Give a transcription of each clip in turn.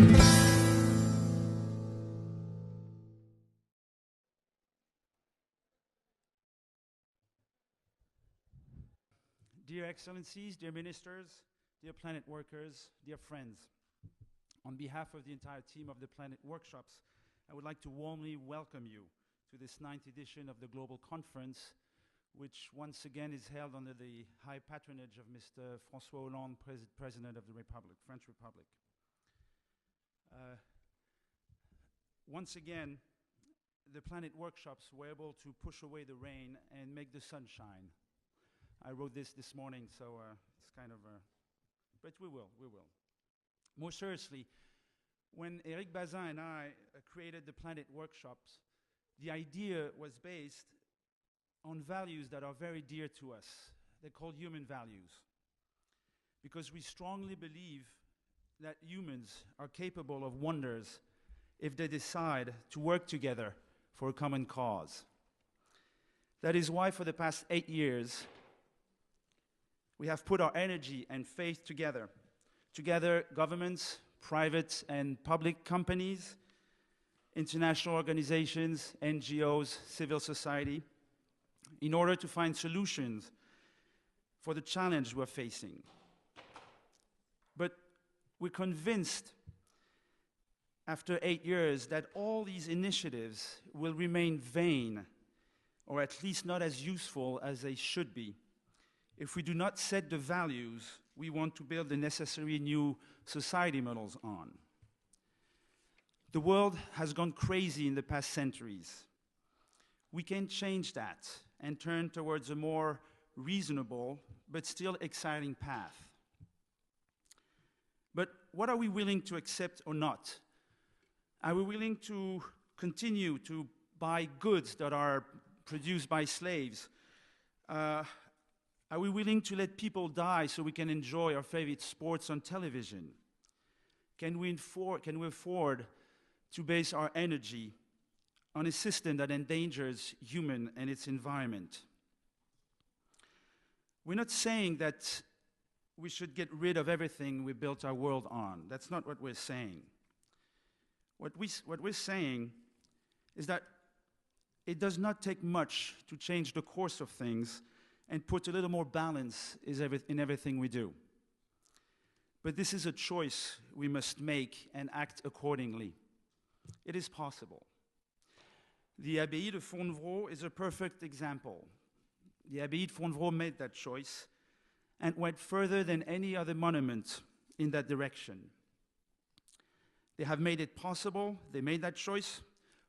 Dear Excellencies, dear Ministers, dear Planet Workers, dear friends, on behalf of the entire team of the Planet Workshops, I would like to warmly welcome you to this 9th edition of the Global Conference, which once again is held under the high patronage of Mr. François Hollande, President of the Republic, French Republic. Once again, the Planet Workshops were able to push away the rain and make the sun shine. I wrote this morning, so it's kind of but we will. More seriously, when Eric Bazin and I created the Planet Workshops, the idea was based on values that are very dear to us. They're called human values. Because we strongly believe that humans are capable of wonders if they decide to work together for a common cause. That is why for the past 8 years, we have put our energy and faith together. Together, governments, private and public companies, international organizations, NGOs, civil society, in order to find solutions for the challenge we're facing. But we're convinced, after 8 years, that all these initiatives will remain vain, or at least not as useful as they should be, if we do not set the values we want to build the necessary new society models on. The world has gone crazy in the past centuries. We can change that and turn towards a more reasonable but still exciting path. But what are we willing to accept or not? Are we willing to continue to buy goods that are produced by slaves? Are we willing to let people die so we can enjoy our favorite sports on television? Can we afford to base our energy on a system that endangers human and its environment? We're not saying that we should get rid of everything we built our world on. That's not what we're saying. What we're saying is that it does not take much to change the course of things and put a little more balance in everything we do. But this is a choice we must make and act accordingly. It is possible. The Abbaye de Fontevraud is a perfect example. The Abbaye de Fontevraud made that choice and went further than any other monument in that direction. They have made it possible. They made that choice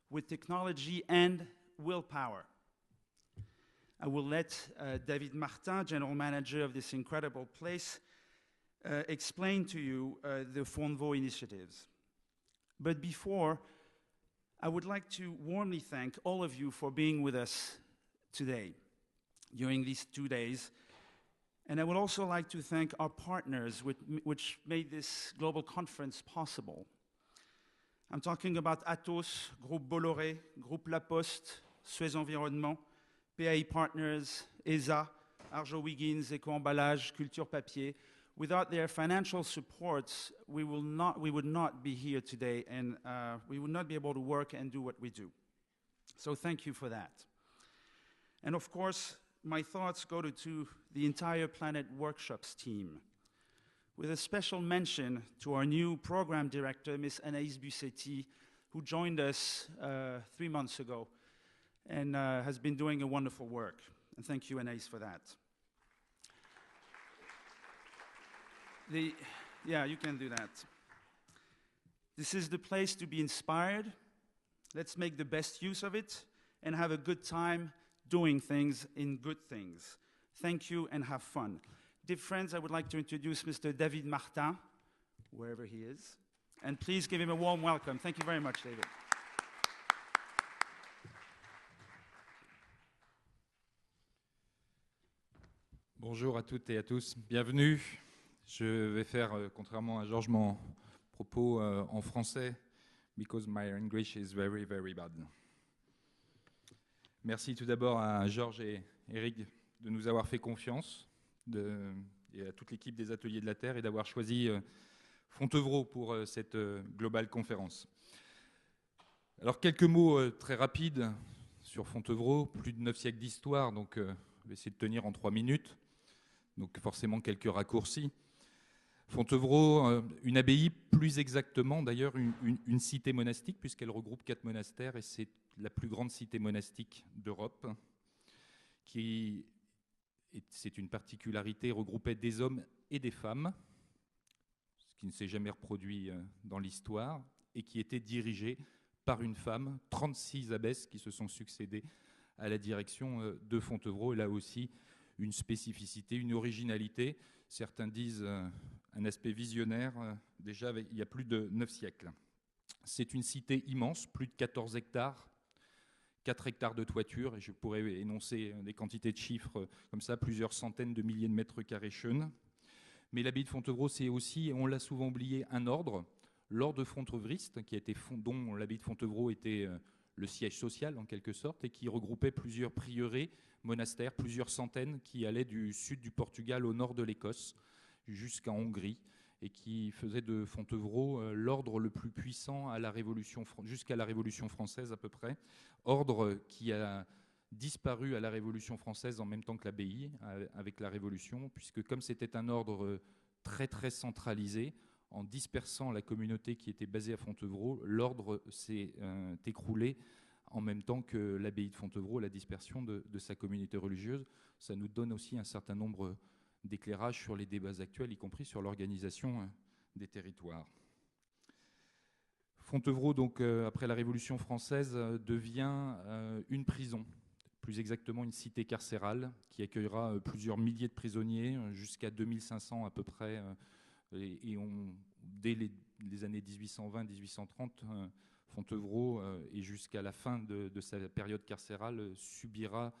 with technology and willpower. I will let David Martin, General Manager of this incredible place, explain to you the Fontevraud initiatives. But before, I would like to warmly thank all of you for being with us today during these 2 days. And I would also like to thank our partners which made this global conference possible. I'm talking about Atos, Groupe Bolloré, Groupe La Poste, Suez Environnement, PAI Partners, ESA, Arjowiggins, Eco-Emballage, Culture Papier. Without their financial support, we would not be here today, and we would not be able to work and do what we do. So thank you for that. And of course, my thoughts go to the entire Planet Workshops team, with a special mention to our new program director, Ms. Anaïs Bussetti, who joined us 3 months ago and has been doing a wonderful work. And thank you, Anaïs, for that. Yeah, you can do that. This is the place to be inspired. Let's make the best use of it and have a good time doing things in good things. Thank you and have fun. Dear friends, I would like to introduce Mr. David Martin, wherever he is. And please give him a warm welcome. Thank you very much, David. Bonjour à toutes et à tous, bienvenue. Je vais faire, contrairement à Georges, mon propos en français, because my English is very, very bad. Merci tout d'abord à Georges et Eric de nous avoir fait confiance, et à toute l'équipe des Ateliers de la Terre, et d'avoir choisi Fontevraud pour cette Global Conférence. Alors quelques mots très rapides sur Fontevraud, plus de 9 siècles d'histoire, donc je vais essayer de tenir en 3 minutes, donc forcément quelques raccourcis. Fontevraud, une abbaye, plus exactement d'ailleurs une cité monastique, puisqu'elle regroupe 4 monastères, et c'est la plus grande cité monastique d'Europe, qui, c'est une particularité, regroupait des hommes et des femmes, ce qui ne s'est jamais reproduit dans l'histoire, et qui était dirigée par une femme, 36 abbesses qui se sont succédées à la direction de Fontevraud, et là aussi une spécificité, une originalité, certains disent un aspect visionnaire, déjà il y a plus de 9 siècles. C'est une cité immense, plus de 14 hectares, 4 hectares de toiture, et je pourrais énoncer des quantités de chiffres comme ça, plusieurs centaines de milliers de mètres carrés chaunes. Mais l'abbaye de Fontevraud, c'est aussi, on l'a souvent oublié, un ordre, l'ordre fontevriste, dont l'abbaye de Fontevraud était le siège social en quelque sorte, et qui regroupait plusieurs prieurés, monastères, plusieurs centaines, qui allaient du sud du Portugal au nord de l'Écosse, jusqu'en Hongrie, et qui faisait de Fontevraud l'ordre le plus puissant à jusqu'à la Révolution française à peu près, ordre qui a disparu à la Révolution française en même temps que l'abbaye, avec la Révolution, puisque comme c'était un ordre très très centralisé, en dispersant la communauté qui était basée à Fontevraud, l'ordre s'est écroulé en même temps que l'abbaye de Fontevraud, la dispersion de sa communauté religieuse. Ça nous donne aussi un certain nombre d'éclairages sur les débats actuels, y compris sur l'organisation des territoires. Fontevraud, donc, après la Révolution française, devient une prison, plus exactement une cité carcérale, qui accueillera plusieurs milliers de prisonniers, jusqu'à 2500 à peu près. Et dès les années 1820-1830, Fontevraud, et jusqu'à la fin de sa période carcérale, subira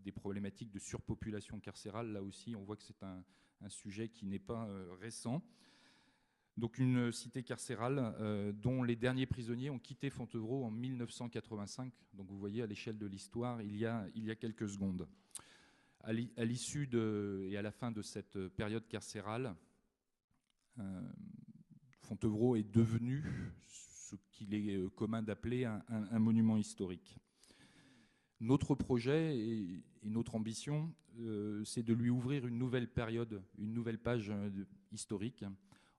des problématiques de surpopulation carcérale. Là aussi, on voit que c'est un sujet qui n'est pas récent. Donc une cité carcérale dont les derniers prisonniers ont quitté Fontevraud en 1985. Donc vous voyez, à l'échelle de l'histoire, il y a quelques secondes. À l'issue et à la fin de cette période carcérale, Fontevraud est devenu ce qu'il est commun d'appeler un monument historique. Notre projet et notre ambition, c'est de lui ouvrir une nouvelle période, une nouvelle page historique,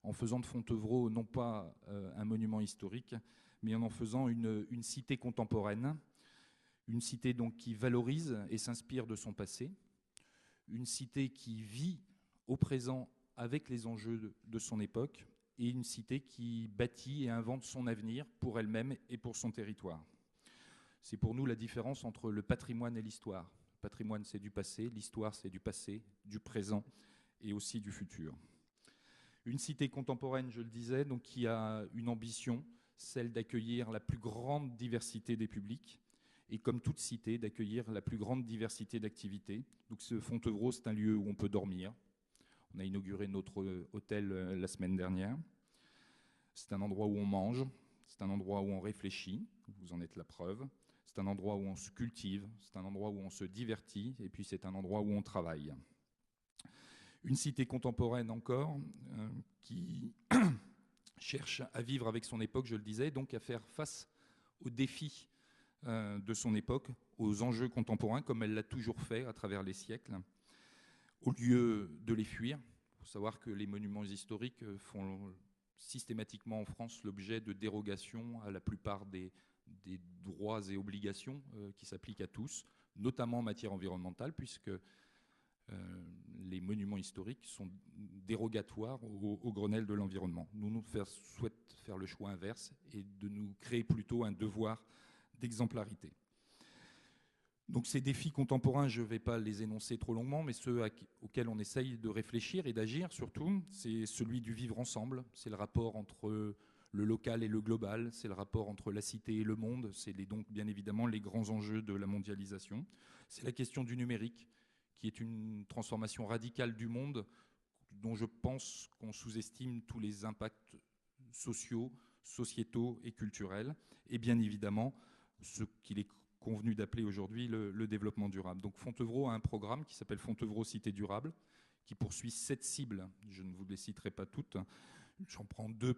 en faisant de Fontevraud non pas un monument historique, mais en faisant une cité contemporaine, une cité donc qui valorise et s'inspire de son passé, une cité qui vit au présent avec les enjeux de son époque, et une cité qui bâtit et invente son avenir pour elle-même et pour son territoire. C'est pour nous la différence entre le patrimoine et l'histoire. Le patrimoine, c'est du passé, l'histoire, c'est du passé, du présent et aussi du futur. Une cité contemporaine, je le disais, donc, qui a une ambition, celle d'accueillir la plus grande diversité des publics, et comme toute cité, d'accueillir la plus grande diversité d'activités. Donc ce Fontevraud, c'est un lieu où on peut dormir. On a inauguré notre hôtel la semaine dernière. C'est un endroit où on mange, c'est un endroit où on réfléchit, vous en êtes la preuve. C'est un endroit où on se cultive, c'est un endroit où on se divertit, et puis c'est un endroit où on travaille. Une cité contemporaine encore, qui cherche à vivre avec son époque, je le disais, donc à faire face aux défis de son époque, aux enjeux contemporains, comme elle l'a toujours fait à travers les siècles, au lieu de les fuir. Il faut savoir que les monuments historiques font systématiquement en France l'objet de dérogations à la plupart des droits et obligations qui s'appliquent à tous, notamment en matière environnementale, puisque les monuments historiques sont dérogatoires au Grenelle de l'environnement. Nous souhaitons faire le choix inverse et de nous créer plutôt un devoir d'exemplarité. Donc ces défis contemporains, je ne vais pas les énoncer trop longuement, mais ceux auxquels on essaye de réfléchir et d'agir surtout, c'est celui du vivre ensemble, c'est le rapport entre le local et le global, c'est le rapport entre la cité et le monde, c'est donc bien évidemment les grands enjeux de la mondialisation. C'est la question du numérique, qui est une transformation radicale du monde, dont je pense qu'on sous-estime tous les impacts sociaux, sociétaux et culturels, et bien évidemment ce qu'il est convenu d'appeler aujourd'hui le développement durable. Donc Fontevraud a un programme qui s'appelle Fontevraud Cité Durable, qui poursuit 7 cibles. Je ne vous les citerai pas toutes. J'en prends deux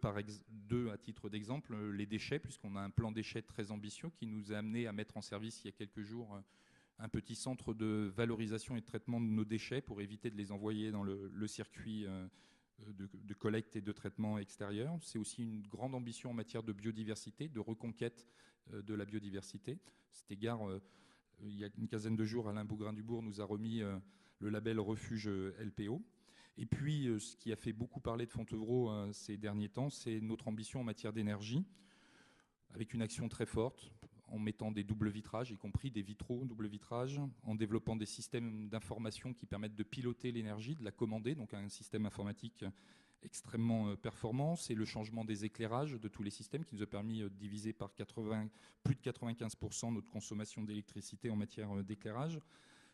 à titre d'exemple. Les déchets, puisqu'on a un plan déchets très ambitieux qui nous a amené à mettre en service il y a quelques jours un petit centre de valorisation et de traitement de nos déchets pour éviter de les envoyer dans le circuit de collecte et de traitement extérieur. C'est aussi une grande ambition en matière de biodiversité, de reconquête de la biodiversité. À cet égard, il y a une quinzaine de jours, Alain Bougrain-Dubourg nous a remis le label Refuge LPO. Et puis, ce qui a fait beaucoup parler de Fontevraud ces derniers temps, c'est notre ambition en matière d'énergie, avec une action très forte, en mettant des doubles vitrages, y compris des vitraux double vitrage, en développant des systèmes d'information qui permettent de piloter l'énergie, de la commander, donc un système informatique extrêmement performant. C'est le changement des éclairages de tous les systèmes qui nous a permis de diviser par plus de 95% notre consommation d'électricité en matière d'éclairage.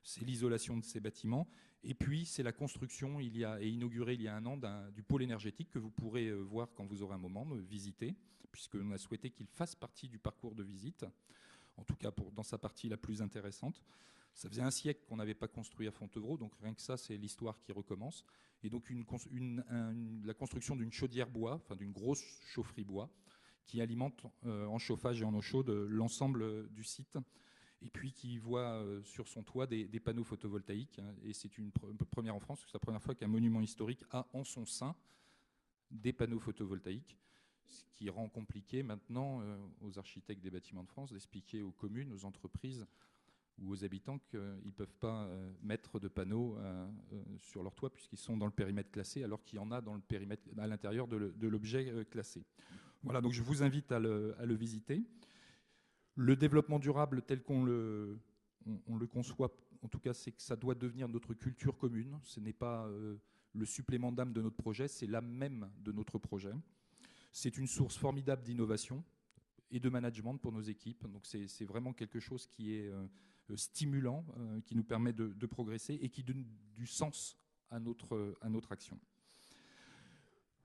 C'est l'isolation de ces bâtiments. Et puis, c'est la construction, inaugurée il y a un an, du pôle énergétique que vous pourrez voir quand vous aurez un moment, visiter, puisqu'on a souhaité qu'il fasse partie du parcours de visite, en tout cas dans sa partie la plus intéressante. Ça faisait un siècle qu'on n'avait pas construit à Fontevraud, donc rien que ça, c'est l'histoire qui recommence. Et donc, la construction d'une chaudière bois, enfin d'une grosse chaufferie bois, qui alimente en chauffage et en eau chaude l'ensemble du site, et puis qui voit sur son toit des panneaux photovoltaïques. Et c'est une première en France, c'est la première fois qu'un monument historique a en son sein des panneaux photovoltaïques, ce qui rend compliqué maintenant aux architectes des bâtiments de France d'expliquer aux communes, aux entreprises ou aux habitants qu'ils ne peuvent pas mettre de panneaux sur leur toit puisqu'ils sont dans le périmètre classé, alors qu'il y en a dans le périmètre, à l'intérieur de l'objet classé. Voilà, donc je vous invite à le visiter. Le développement durable tel qu'on le conçoit, en tout cas, c'est que ça doit devenir notre culture commune. Ce n'est pas le supplément d'âme de notre projet, c'est l'âme même de notre projet. C'est une source formidable d'innovation et de management pour nos équipes. Donc c'est vraiment quelque chose qui est stimulant, qui nous permet de progresser et qui donne du sens à notre action.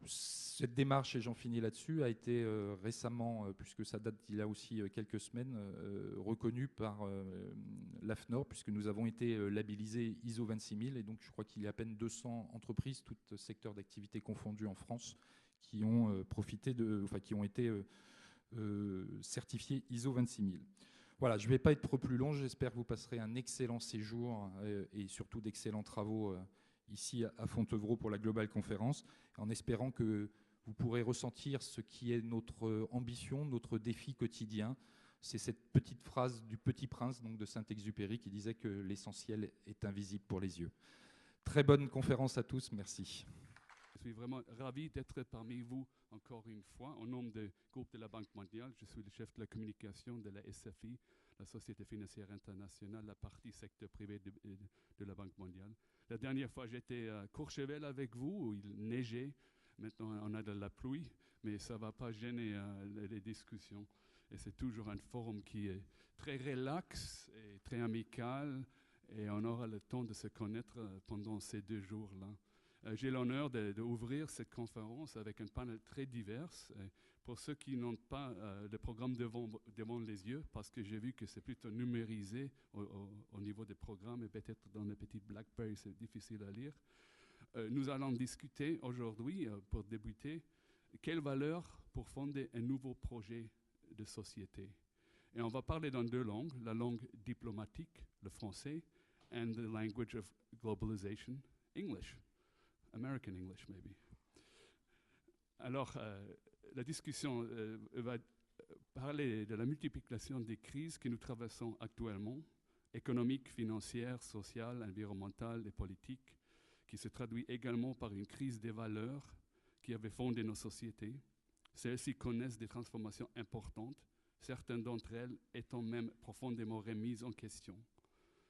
Cette démarche, et j'en finis là-dessus, a été récemment, puisque ça date d'il y a aussi quelques semaines, reconnue par l'AFNOR, puisque nous avons été labellisés ISO 26000, et donc je crois qu'il y a à peine 200 entreprises, tous secteurs d'activité confondus en France, qui ont qui ont été certifiés ISO 26000. Voilà, je ne vais pas être plus long, j'espère que vous passerez un excellent séjour et surtout d'excellents travaux ici à Fontevraud pour la Global Conférence, en espérant que vous pourrez ressentir ce qui est notre ambition, notre défi quotidien. C'est cette petite phrase du Petit Prince, donc de Saint-Exupéry, qui disait que l'essentiel est invisible pour les yeux. Très bonne conférence à tous, merci. Je suis vraiment ravi d'être parmi vous encore une fois. Au nom du groupe de la Banque mondiale, je suis le chef de la communication de la SFI, la Société financière internationale, la partie secteur privé de la Banque mondiale. La dernière fois, j'étais à Courchevel avec vous, où il neigeait. Maintenant, on a de la pluie, mais ça ne va pas gêner les discussions. Et c'est toujours un forum qui est très relax et très amical. Et on aura le temps de se connaître pendant ces 2 jours-là. J'ai l'honneur d'ouvrir cette conférence avec un panel très divers. Pour ceux qui n'ont pas le programme devant les yeux, parce que j'ai vu que c'est plutôt numérisé au niveau des programmes et peut-être dans les petites BlackBerry, c'est difficile à lire. Nous allons discuter aujourd'hui, pour débuter, quelles valeurs pour fonder un nouveau projet de société. Et on va parler dans 2 langues, la langue diplomatique, le français, and the language of globalization, English. American English, maybe. Alors, la discussion va parler de la multiplication des crises que nous traversons actuellement, économiques, financières, sociales, environnementales et politiques, qui se traduit également par une crise des valeurs qui avait fondé nos sociétés. Celles-ci connaissent des transformations importantes, certaines d'entre elles étant même profondément remises en question.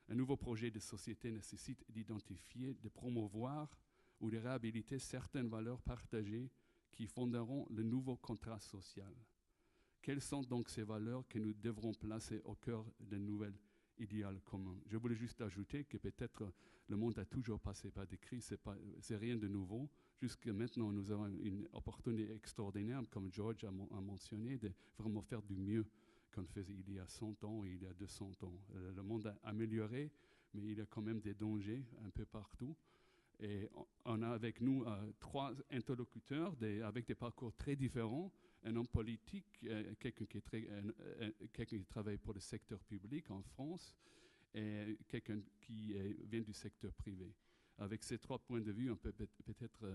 Un nouveau projet de société nécessite d'identifier, de promouvoir ou de réhabiliter certaines valeurs partagées qui fonderont le nouveau contrat social. Quelles sont donc ces valeurs que nous devrons placer au cœur d'un nouvel idéal commun? Je voulais juste ajouter que peut-être le monde a toujours passé par des crises, c'est rien de nouveau. Jusqu'à maintenant, nous avons une opportunité extraordinaire, comme George a mentionné, de vraiment faire du mieux qu'on faisait il y a 100 ans et il y a 200 ans. Le monde a amélioré, mais il y a quand même des dangers un peu partout. Et on a avec nous 3 interlocuteurs avec des parcours très différents. Un homme politique, quelqu'un qui travaille pour le secteur public en France, et quelqu'un qui vient du secteur privé. Avec ces 3 points de vue, on peut peut-être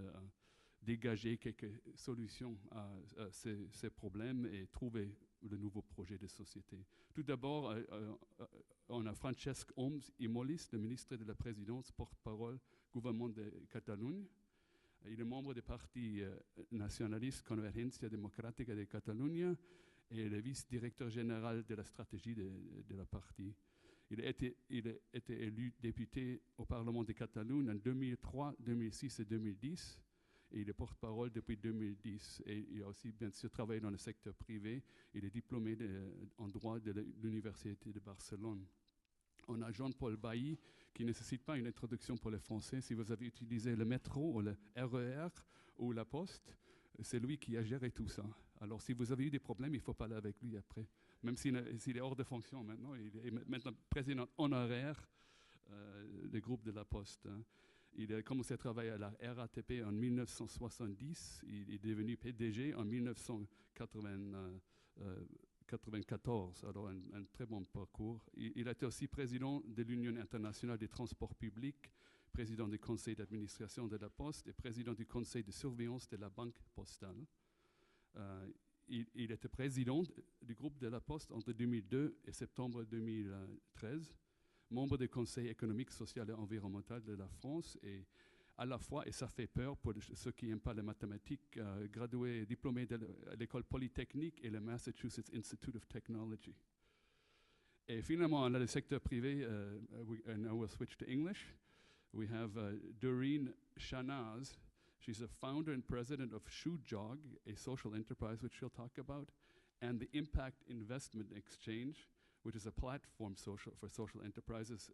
dégager quelques solutions à ces problèmes et trouver le nouveau projet de société. Tout d'abord, on a Francesc Homs i Molist, le ministre de la Présidence, porte-parole gouvernement de Catalogne. Il est membre du parti nationaliste Convergencia Democrática de Catalunya et le vice-directeur général de la stratégie de la partie. Il a été élu député au Parlement de Catalogne en 2003, 2006 et 2010. Et il est porte-parole depuis 2010. Et il a aussi, bien sûr, travaillé dans le secteur privé. Il est diplômé en droit de l'Université de Barcelone. On a Jean-Paul Bailly, qui ne nécessite pas une introduction pour les Français. Si vous avez utilisé le métro ou le RER ou la poste, c'est lui qui a géré tout ça. Alors, si vous avez eu des problèmes, il faut parler avec lui après. Même s'il est hors de fonction maintenant, il est maintenant président honoraire du groupe de la poste. Hein. Il a commencé à travailler à la RATP en 1970. Il est devenu PDG en 1994. Alors, un très bon parcours. Il a été aussi président de l'Union internationale des transports publics, président du conseil d'administration de la Poste et président du conseil de surveillance de la Banque postale. Il était président du groupe de la Poste entre 2002 et septembre 2013, membre du Conseil économique, social et environnemental de la France et à la fois, et ça fait peur pour ceux qui n'aiment pas les mathématiques, gradué, diplômé de l'école polytechnique et le Massachusetts Institute of Technology. Et finalement, on a le secteur privé, and I will switch to English. We have Doreen Shanaz. She's a founder and president of ShoeJog, a social enterprise, which she'll talk about, and the Impact Investment Exchange, which is a platform for social enterprises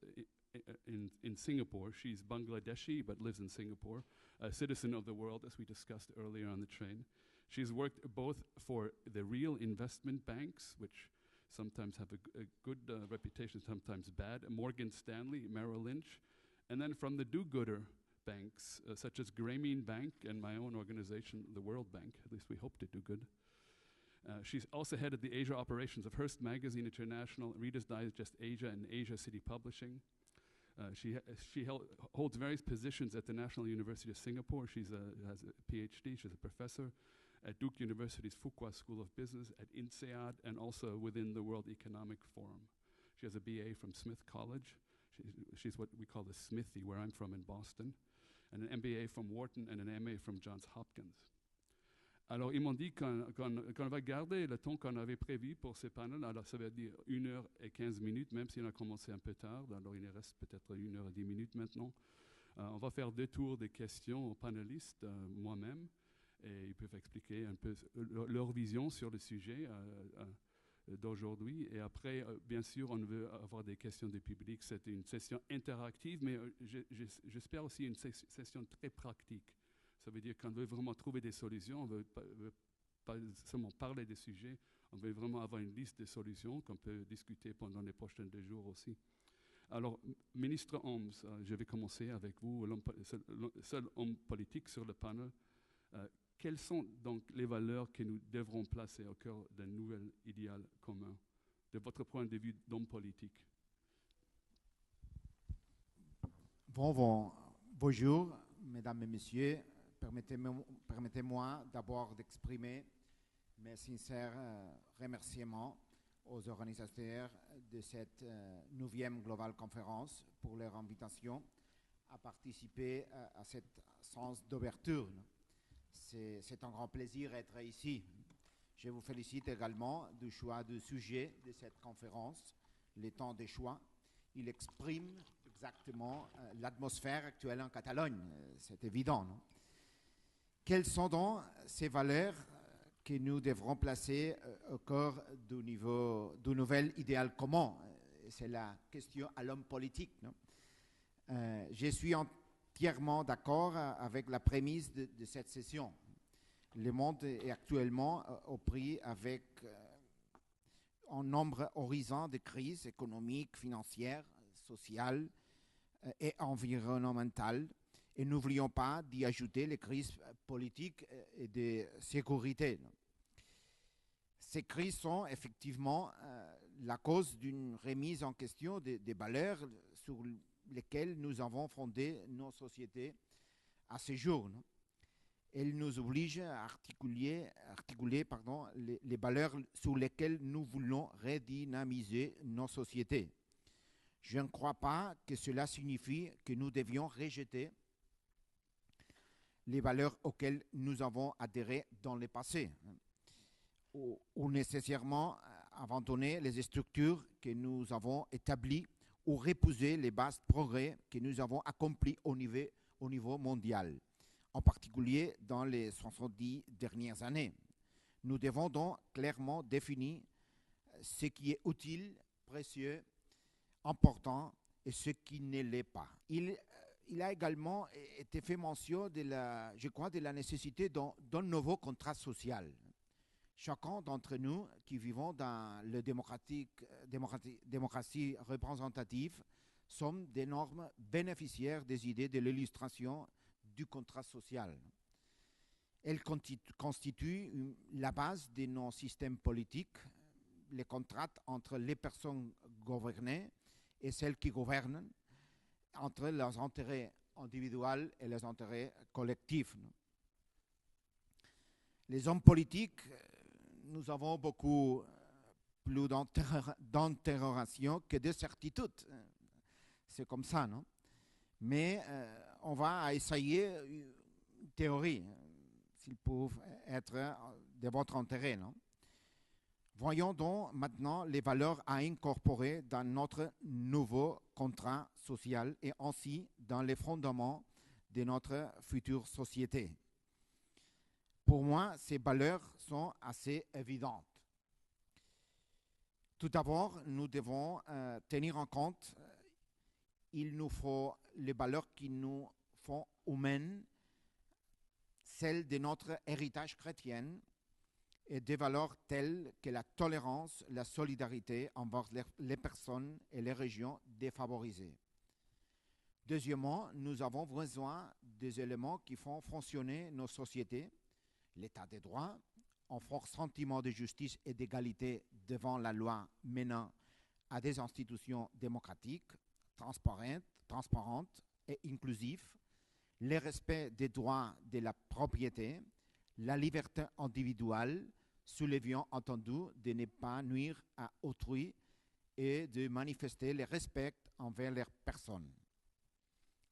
in Singapore. She's Bangladeshi, but lives in Singapore, a citizen of the world, as we discussed earlier on the train. She's worked both for the real investment banks, which sometimes have a good reputation, sometimes bad, Morgan Stanley, Merrill Lynch, and then from the do-gooder banks, such as Grameen Bank and my own organization, the World Bank. At least we hope to do good. She's also head of the Asia operations of Hearst Magazine International, Reader's Digest Asia, and Asia City Publishing. She holds various positions at the National University of Singapore. She has a PhD. She's a professor at Duke University's Fuqua School of Business, at INSEAD, and also within the World Economic Forum. She has a BA from Smith College. She's what we call the Smithy, where I'm from in Boston, and an MBA from Wharton and an MA from Johns Hopkins. Alors, ils m'ont dit qu'on va garder le temps qu'on avait prévu pour ces panels. Alors, ça veut dire 1h15, même si on a commencé un peu tard. Alors, il reste peut-être 1h10 maintenant. On va faire 2 tours de questions aux panélistes, moi-même, et ils peuvent expliquer un peu leur vision sur le sujet d'aujourd'hui. Et après, bien sûr, on veut avoir des questions du public. C'est une session interactive, mais j'espère aussi une session très pratique. Ça veut dire qu'on veut vraiment trouver des solutions, on ne veut pas seulement parler des sujets, on veut vraiment avoir une liste de solutions qu'on peut discuter pendant les prochains 2 jours aussi. Alors, ministre Homs, je vais commencer avec vous, le seul homme politique sur le panel. Quelles sont donc les valeurs que nous devrons placer au cœur d'un nouvel idéal commun, de votre point de vue d'homme politique? Bonjour, mesdames et messieurs. Permettez-moi d'abord d'exprimer mes sincères remerciements aux organisateurs de cette 9e Global Conference pour leur invitation à participer à cette séance d'ouverture. C'est un grand plaisir d'être ici. Je vous félicite également du choix du sujet de cette conférence, le temps des choix. Il exprime exactement l'atmosphère actuelle en Catalogne, c'est évident, non? Quelles sont donc ces valeurs que nous devrons placer au cœur du nouvel idéal commun? C'est la question à l'homme politique, non? Je suis entièrement d'accord avec la prémisse de cette session. Le monde est actuellement au prix avec un nombre horizon de crises économiques, financières, sociales et environnementales. Et n'oublions pas d'y ajouter les crises politiques et de sécurité. Ces crises sont effectivement la cause d'une remise en question des valeurs sur lesquelles nous avons fondé nos sociétés à ce jour. Elles nous obligent à articuler les valeurs sur lesquelles nous voulons redynamiser nos sociétés. Je ne crois pas que cela signifie que nous devions rejeter les valeurs auxquelles nous avons adhéré dans le passé, ou nécessairement abandonner les structures que nous avons établies ou repousser les vastes progrès que nous avons accomplis au niveau mondial, en particulier dans les 70 dernières années. Nous devons donc clairement définir ce qui est utile, précieux, important et ce qui ne l'est pas. Il a également été fait mention de la nécessité d'un nouveau contrat social. Chacun d'entre nous qui vivons dans la démocratie représentative sommes d'énormes bénéficiaires des idées de l'illustration du contrat social. Elle constitue la base de nos systèmes politiques, les contrats entre les personnes gouvernées et celles qui gouvernent, entre leurs intérêts individuels et les intérêts collectifs. Les hommes politiques, nous avons beaucoup plus d'interrogations que de certitudes. C'est comme ça, non? Mais on va essayer une théorie, s'il peut être de votre intérêt, non? Voyons donc maintenant les valeurs à incorporer dans notre nouveau contrat social et ainsi dans les fondements de notre future société. Pour moi, ces valeurs sont assez évidentes. Tout d'abord, nous devons tenir en compte, il nous faut les valeurs qui nous font humaines, celles de notre héritage chrétien, et des valeurs telles que la tolérance, la solidarité envers les personnes et les régions défavorisées. Deuxièmement, nous avons besoin des éléments qui font fonctionner nos sociétés, l'état des droits, un fort sentiment de justice et d'égalité devant la loi menant à des institutions démocratiques, transparentes et inclusives, le respect des droits de la propriété, la liberté individuelle, soulevant entendu de ne pas nuire à autrui et de manifester le respect envers les personnes.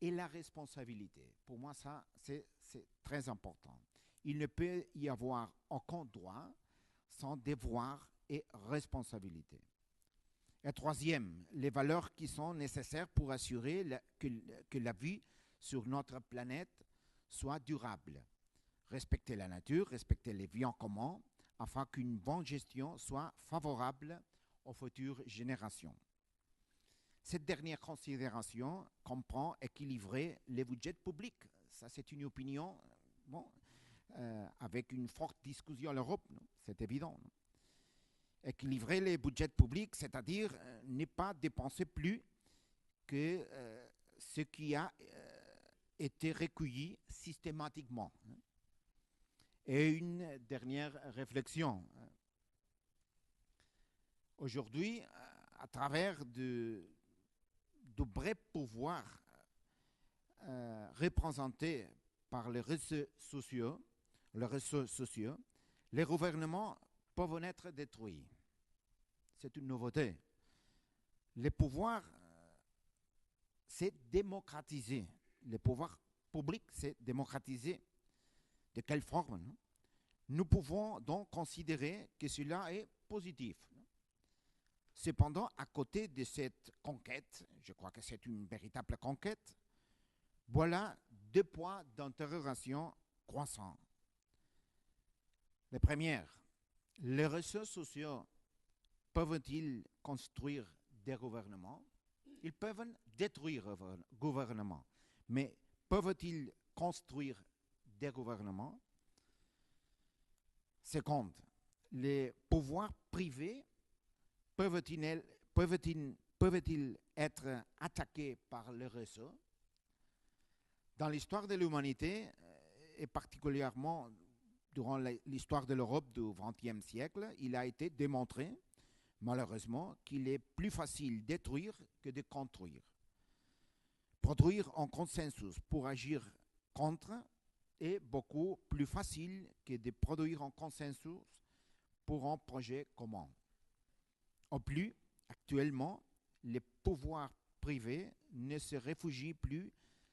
Et la responsabilité, pour moi ça c'est très important. Il ne peut y avoir aucun droit sans devoir et responsabilité. Et troisième, les valeurs qui sont nécessaires pour assurer que la vie sur notre planète soit durable. Respecter la nature, respecter les biens communs, afin qu'une bonne gestion soit favorable aux futures générations. Cette dernière considération comprend équilibrer les budgets publics. Ça, c'est une opinion avec une forte discussion en Europe, c'est évident. Non? Équilibrer les budgets publics, c'est-à-dire ne pas dépenser plus que ce qui a été recueilli systématiquement. Et une dernière réflexion. Aujourd'hui, à travers de vrais pouvoirs représentés par les réseaux sociaux, les gouvernements peuvent être détruits. C'est une nouveauté. Les pouvoirs, c'est démocratiser. Les pouvoirs publics, c'est démocratiser. De quelle forme, non? Nous pouvons donc considérer que cela est positif. Cependant, à côté de cette conquête, je crois que c'est une véritable conquête, voilà deux points d'interrogation croissants. La première, les réseaux sociaux peuvent-ils construire des gouvernements? Ils peuvent détruire un gouvernement, mais peuvent-ils construire des gouvernements? Seconde, les pouvoirs privés peuvent-ils être attaqués par le réseau? Dans l'histoire de l'humanité, et particulièrement durant l'histoire de l'Europe du XXe siècle, il a été démontré, malheureusement, qu'il est plus facile de détruire que de construire. Produire en consensus pour agir contre est beaucoup plus facile que de produire en consensus pour un projet commun. En plus, actuellement, les pouvoirs privés ne se réfugient plus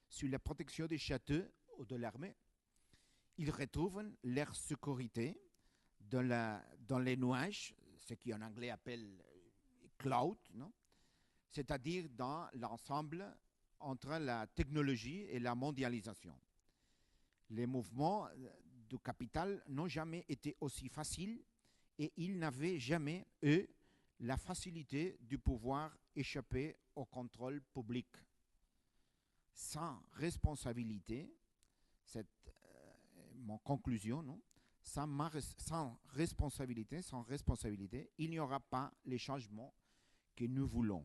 sous la protection des châteaux ou de l'armée. Ils retrouvent leur sécurité dans les nuages, ce qu'en anglais appelle cloud, non? C'est-à-dire dans l'ensemble entre la technologie et la mondialisation. Les mouvements du capital n'ont jamais été aussi faciles et ils n'avaient jamais eu la facilité de pouvoir échapper au contrôle public. Sans responsabilité, c'est mon conclusion, non? Sans responsabilité, il n'y aura pas les changements que nous voulons.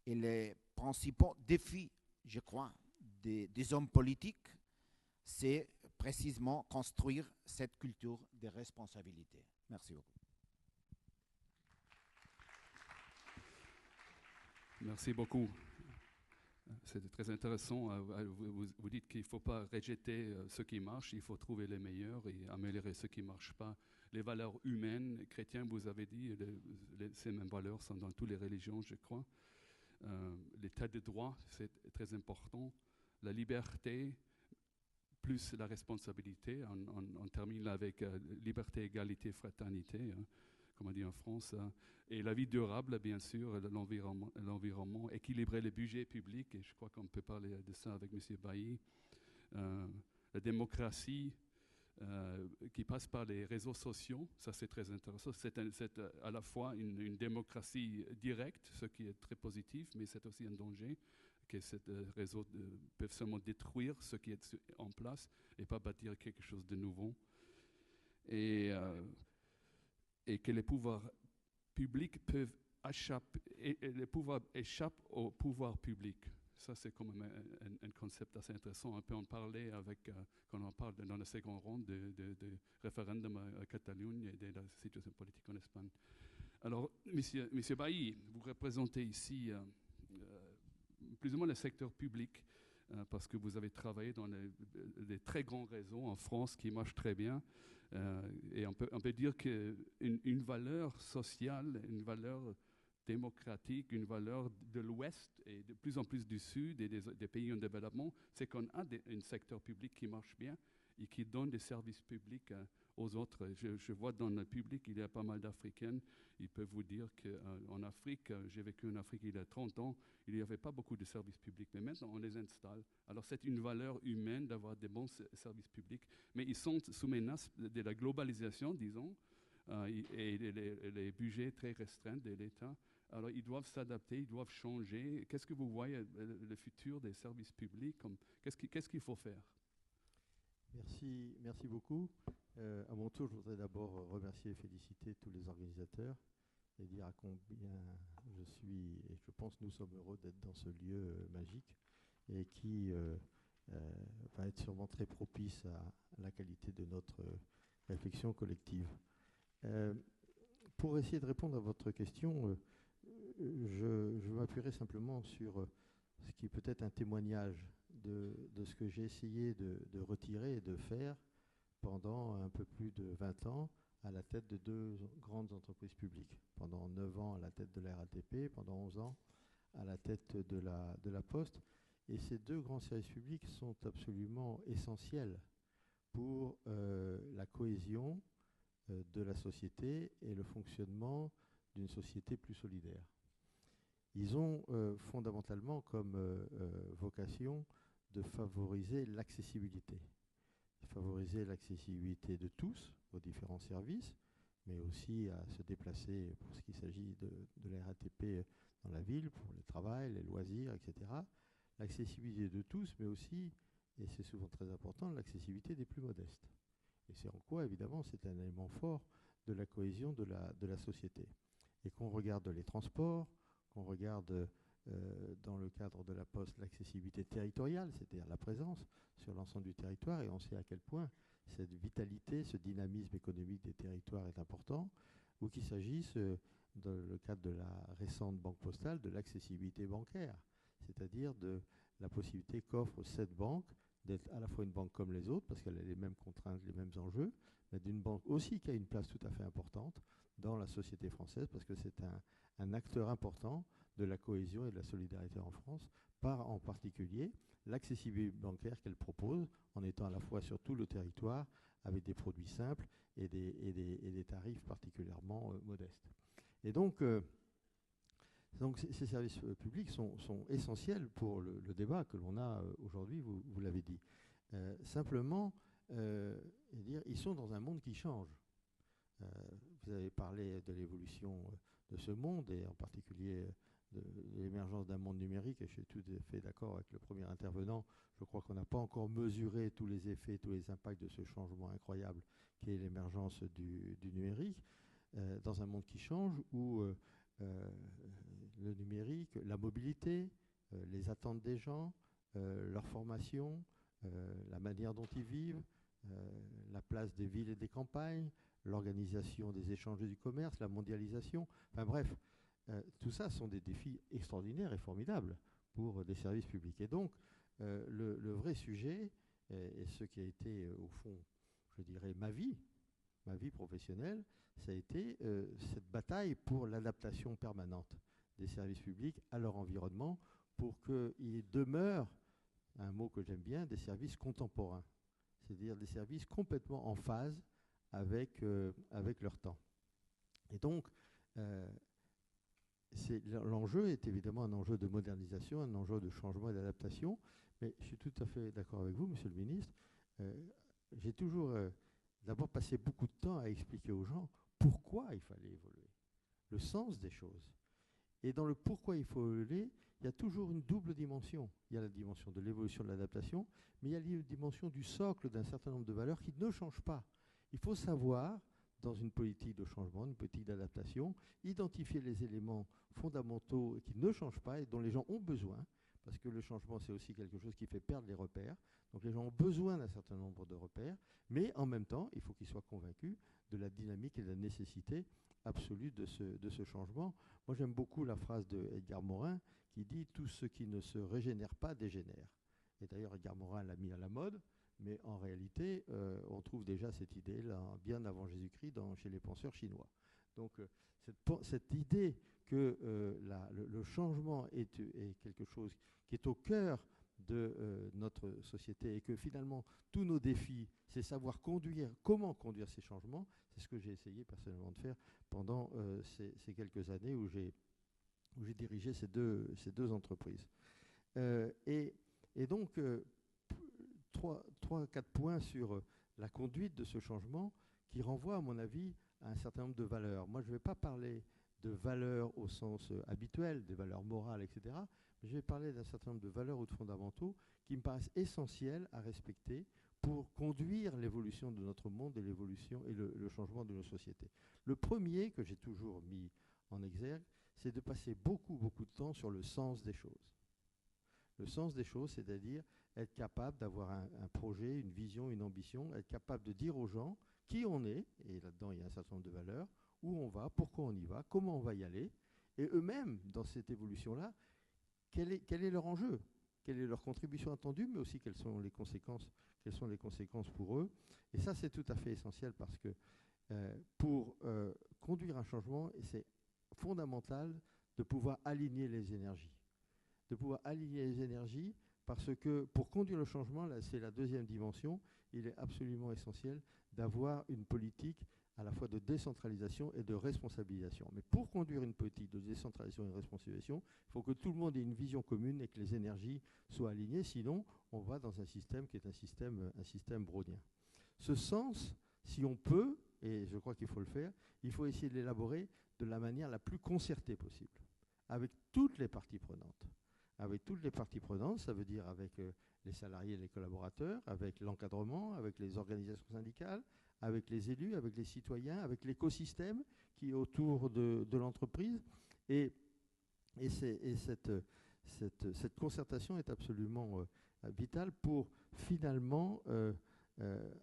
Et les principaux défis, je crois, des hommes politiques, c'est précisément construire cette culture de responsabilité. Merci beaucoup. Merci beaucoup. C'était très intéressant. Vous dites qu'il ne faut pas rejeter ce qui marche, il faut trouver les meilleurs et améliorer ce qui ne marche pas. Les valeurs humaines, chrétiens, vous avez dit, ces mêmes valeurs sont dans toutes les religions, je crois. L'état de droit, c'est très important. La liberté, plus la responsabilité. On termine avec liberté, égalité, fraternité, hein, comme on dit en France. Et la vie durable, bien sûr, l'environnement, équilibrer le budget public, et je crois qu'on peut parler de ça avec M. Bailly. La démocratie qui passe par les réseaux sociaux, ça c'est très intéressant. C'est à la fois une démocratie directe, ce qui est très positif, mais c'est aussi un danger que ces réseaux peuvent seulement détruire ce qui est en place et pas bâtir quelque chose de nouveau. Et que les pouvoirs publics peuvent échapper, et les pouvoirs échappent au pouvoir public. Ça, c'est quand même un concept assez intéressant. On peut en parler quand on parle dans la seconde ronde de référendum à Catalogne et de la situation politique en Espagne. Alors, Monsieur Bailly, vous représentez ici plus ou moins le secteur public parce que vous avez travaillé dans des très grands réseaux en France qui marchent très bien. Et on peut dire qu'une valeur sociale, une valeur démocratique, une valeur de l'Ouest et de plus en plus du Sud et des pays en développement, c'est qu'on a un secteur public qui marche bien et qui donne des services publics aux autres. Je vois dans le public, il y a pas mal d'Africaines. Ils peuvent vous dire qu'en Afrique, j'ai vécu en Afrique il y a 30 ans, il n'y avait pas beaucoup de services publics, mais maintenant on les installe. Alors c'est une valeur humaine d'avoir des bons services publics, mais ils sont sous menace de la globalisation, disons, et les budgets très restreints de l'État. Alors, ils doivent s'adapter, ils doivent changer. Qu'est-ce que vous voyez, le futur des services publics? Qu'est-ce qu'il faut faire? Merci beaucoup. À mon tour, je voudrais d'abord remercier et féliciter tous les organisateurs et dire à combien je suis, et je pense que nous sommes heureux d'être dans ce lieu magique et qui va être sûrement très propice à la qualité de notre réflexion collective. Pour essayer de répondre à votre question, je m'appuierai simplement sur ce qui peut être un témoignage de ce que j'ai essayé de retirer et de faire pendant un peu plus de 20 ans à la tête de 2 grandes entreprises publiques. Pendant 9 ans à la tête de la RATP, pendant 11 ans à la tête de la Poste. Et ces 2 grands services publics sont absolument essentiels pour la cohésion de la société et le fonctionnement d'une société plus solidaire. Ils ont fondamentalement comme vocation de favoriser l'accessibilité. Favoriser l'accessibilité de tous aux différents services, mais aussi à se déplacer pour ce qu'il s'agit de la RATP dans la ville, pour le travail, les loisirs, etc. L'accessibilité de tous, mais aussi, et c'est souvent très important, l'accessibilité des plus modestes. Et c'est en quoi, évidemment, c'est un élément fort de la cohésion de la société. Et qu'on regarde les transports, qu'on regarde dans le cadre de la Poste, l'accessibilité territoriale, c'est-à-dire la présence sur l'ensemble du territoire, et on sait à quel point cette vitalité, ce dynamisme économique des territoires est important, ou qu'il s'agisse, dans le cadre de la récente banque postale, de l'accessibilité bancaire, c'est-à-dire de la possibilité qu'offre cette banque d'être à la fois une banque comme les autres, parce qu'elle a les mêmes contraintes, les mêmes enjeux, mais d'une banque aussi qui a une place tout à fait importante dans la société française, parce que c'est un acteur important de la cohésion et de la solidarité en France, par en particulier l'accessibilité bancaire qu'elle propose, en étant à la fois sur tout le territoire, avec des produits simples et des tarifs particulièrement modestes. Et donc ces services publics sont essentiels pour le débat que l'on a aujourd'hui, vous l'avez dit. Simplement, ils sont dans un monde qui change. Vous avez parlé de l'évolution de ce monde, et en particulier de l'émergence d'un monde numérique, et je suis tout à fait d'accord avec le premier intervenant. Je crois qu'on n'a pas encore mesuré tous les effets, tous les impacts de ce changement incroyable qui est l'émergence du numérique, dans un monde qui change, où le numérique, la mobilité, les attentes des gens, leur formation, la manière dont ils vivent, la place des villes et des campagnes, l'organisation des échanges et du commerce, la mondialisation, enfin bref, tout ça sont des défis extraordinaires et formidables pour des services publics. Et donc, le vrai sujet, et ce qui a été, au fond, je dirais, ma vie professionnelle, ça a été cette bataille pour l'adaptation permanente des services publics à leur environnement, pour qu'ils demeurent, un mot que j'aime bien, des services contemporains, c'est-à-dire des services complètement en phase avec leur temps. Et donc, l'enjeu est évidemment un enjeu de modernisation, un enjeu de changement et d'adaptation, mais je suis tout à fait d'accord avec vous, Monsieur le Ministre. J'ai toujours d'abord passé beaucoup de temps à expliquer aux gens pourquoi il fallait évoluer, le sens des choses. Et dans le pourquoi il faut évoluer, il y a toujours une double dimension. Il y a la dimension de l'évolution, de l'adaptation, mais il y a la dimension du socle d'un certain nombre de valeurs qui ne changent pas. Il faut savoir, dans une politique de changement, une politique d'adaptation, identifier les éléments fondamentaux qui ne changent pas et dont les gens ont besoin, parce que le changement, c'est aussi quelque chose qui fait perdre les repères. Donc les gens ont besoin d'un certain nombre de repères, mais en même temps, il faut qu'ils soient convaincus de la dynamique et de la nécessité absolue de ce changement. Moi, j'aime beaucoup la phrase de Edgar Morin qui dit « Tout ce qui ne se régénère pas dégénère ». Et d'ailleurs, Edgar Morin l'a mis à la mode, mais en réalité, on trouve déjà cette idée-là bien avant Jésus-Christ chez les penseurs chinois. Donc, cette idée que le changement est quelque chose qui est au cœur de notre société, et que finalement, tous nos défis, c'est savoir comment conduire ces changements, c'est ce que j'ai essayé personnellement de faire pendant ces quelques années où j'ai dirigé ces deux entreprises. Et donc, 3-4 points sur la conduite de ce changement qui renvoient, à mon avis, à un certain nombre de valeurs. Moi, je ne vais pas parler de valeurs au sens habituel, des valeurs morales, etc., mais je vais parler d'un certain nombre de valeurs ou de fondamentaux qui me paraissent essentiels à respecter pour conduire l'évolution de notre monde et l'évolution et le changement de nos sociétés. Le premier que j'ai toujours mis en exergue, c'est de passer beaucoup de temps sur le sens des choses. Le sens des choses, c'est-à-dire être capable d'avoir un projet, une vision, une ambition, être capable de dire aux gens qui on est, et là-dedans il y a un certain nombre de valeurs, où on va, pourquoi on y va, comment on va y aller, et eux-mêmes, dans cette évolution-là, quel est leur enjeu, quelle est leur contribution attendue, mais aussi quelles sont les conséquences pour eux. Et ça, c'est tout à fait essentiel, parce que pour conduire un changement, c'est fondamental de pouvoir aligner les énergies. Parce que pour conduire le changement, là, c'est la deuxième dimension, il est absolument essentiel d'avoir une politique à la fois de décentralisation et de responsabilisation. Mais pour conduire une politique de décentralisation et de responsabilisation, il faut que tout le monde ait une vision commune et que les énergies soient alignées, sinon on va dans un système qui est un système brownien. Ce sens, si on peut, et je crois qu'il faut le faire, il faut essayer de l'élaborer de la manière la plus concertée possible, avec toutes les parties prenantes. Avec toutes les parties prenantes, ça veut dire avec les salariés et les collaborateurs, avec l'encadrement, avec les organisations syndicales, avec les élus, avec les citoyens, avec l'écosystème qui est autour de l'entreprise. Et Et cette concertation est absolument vitale pour finalement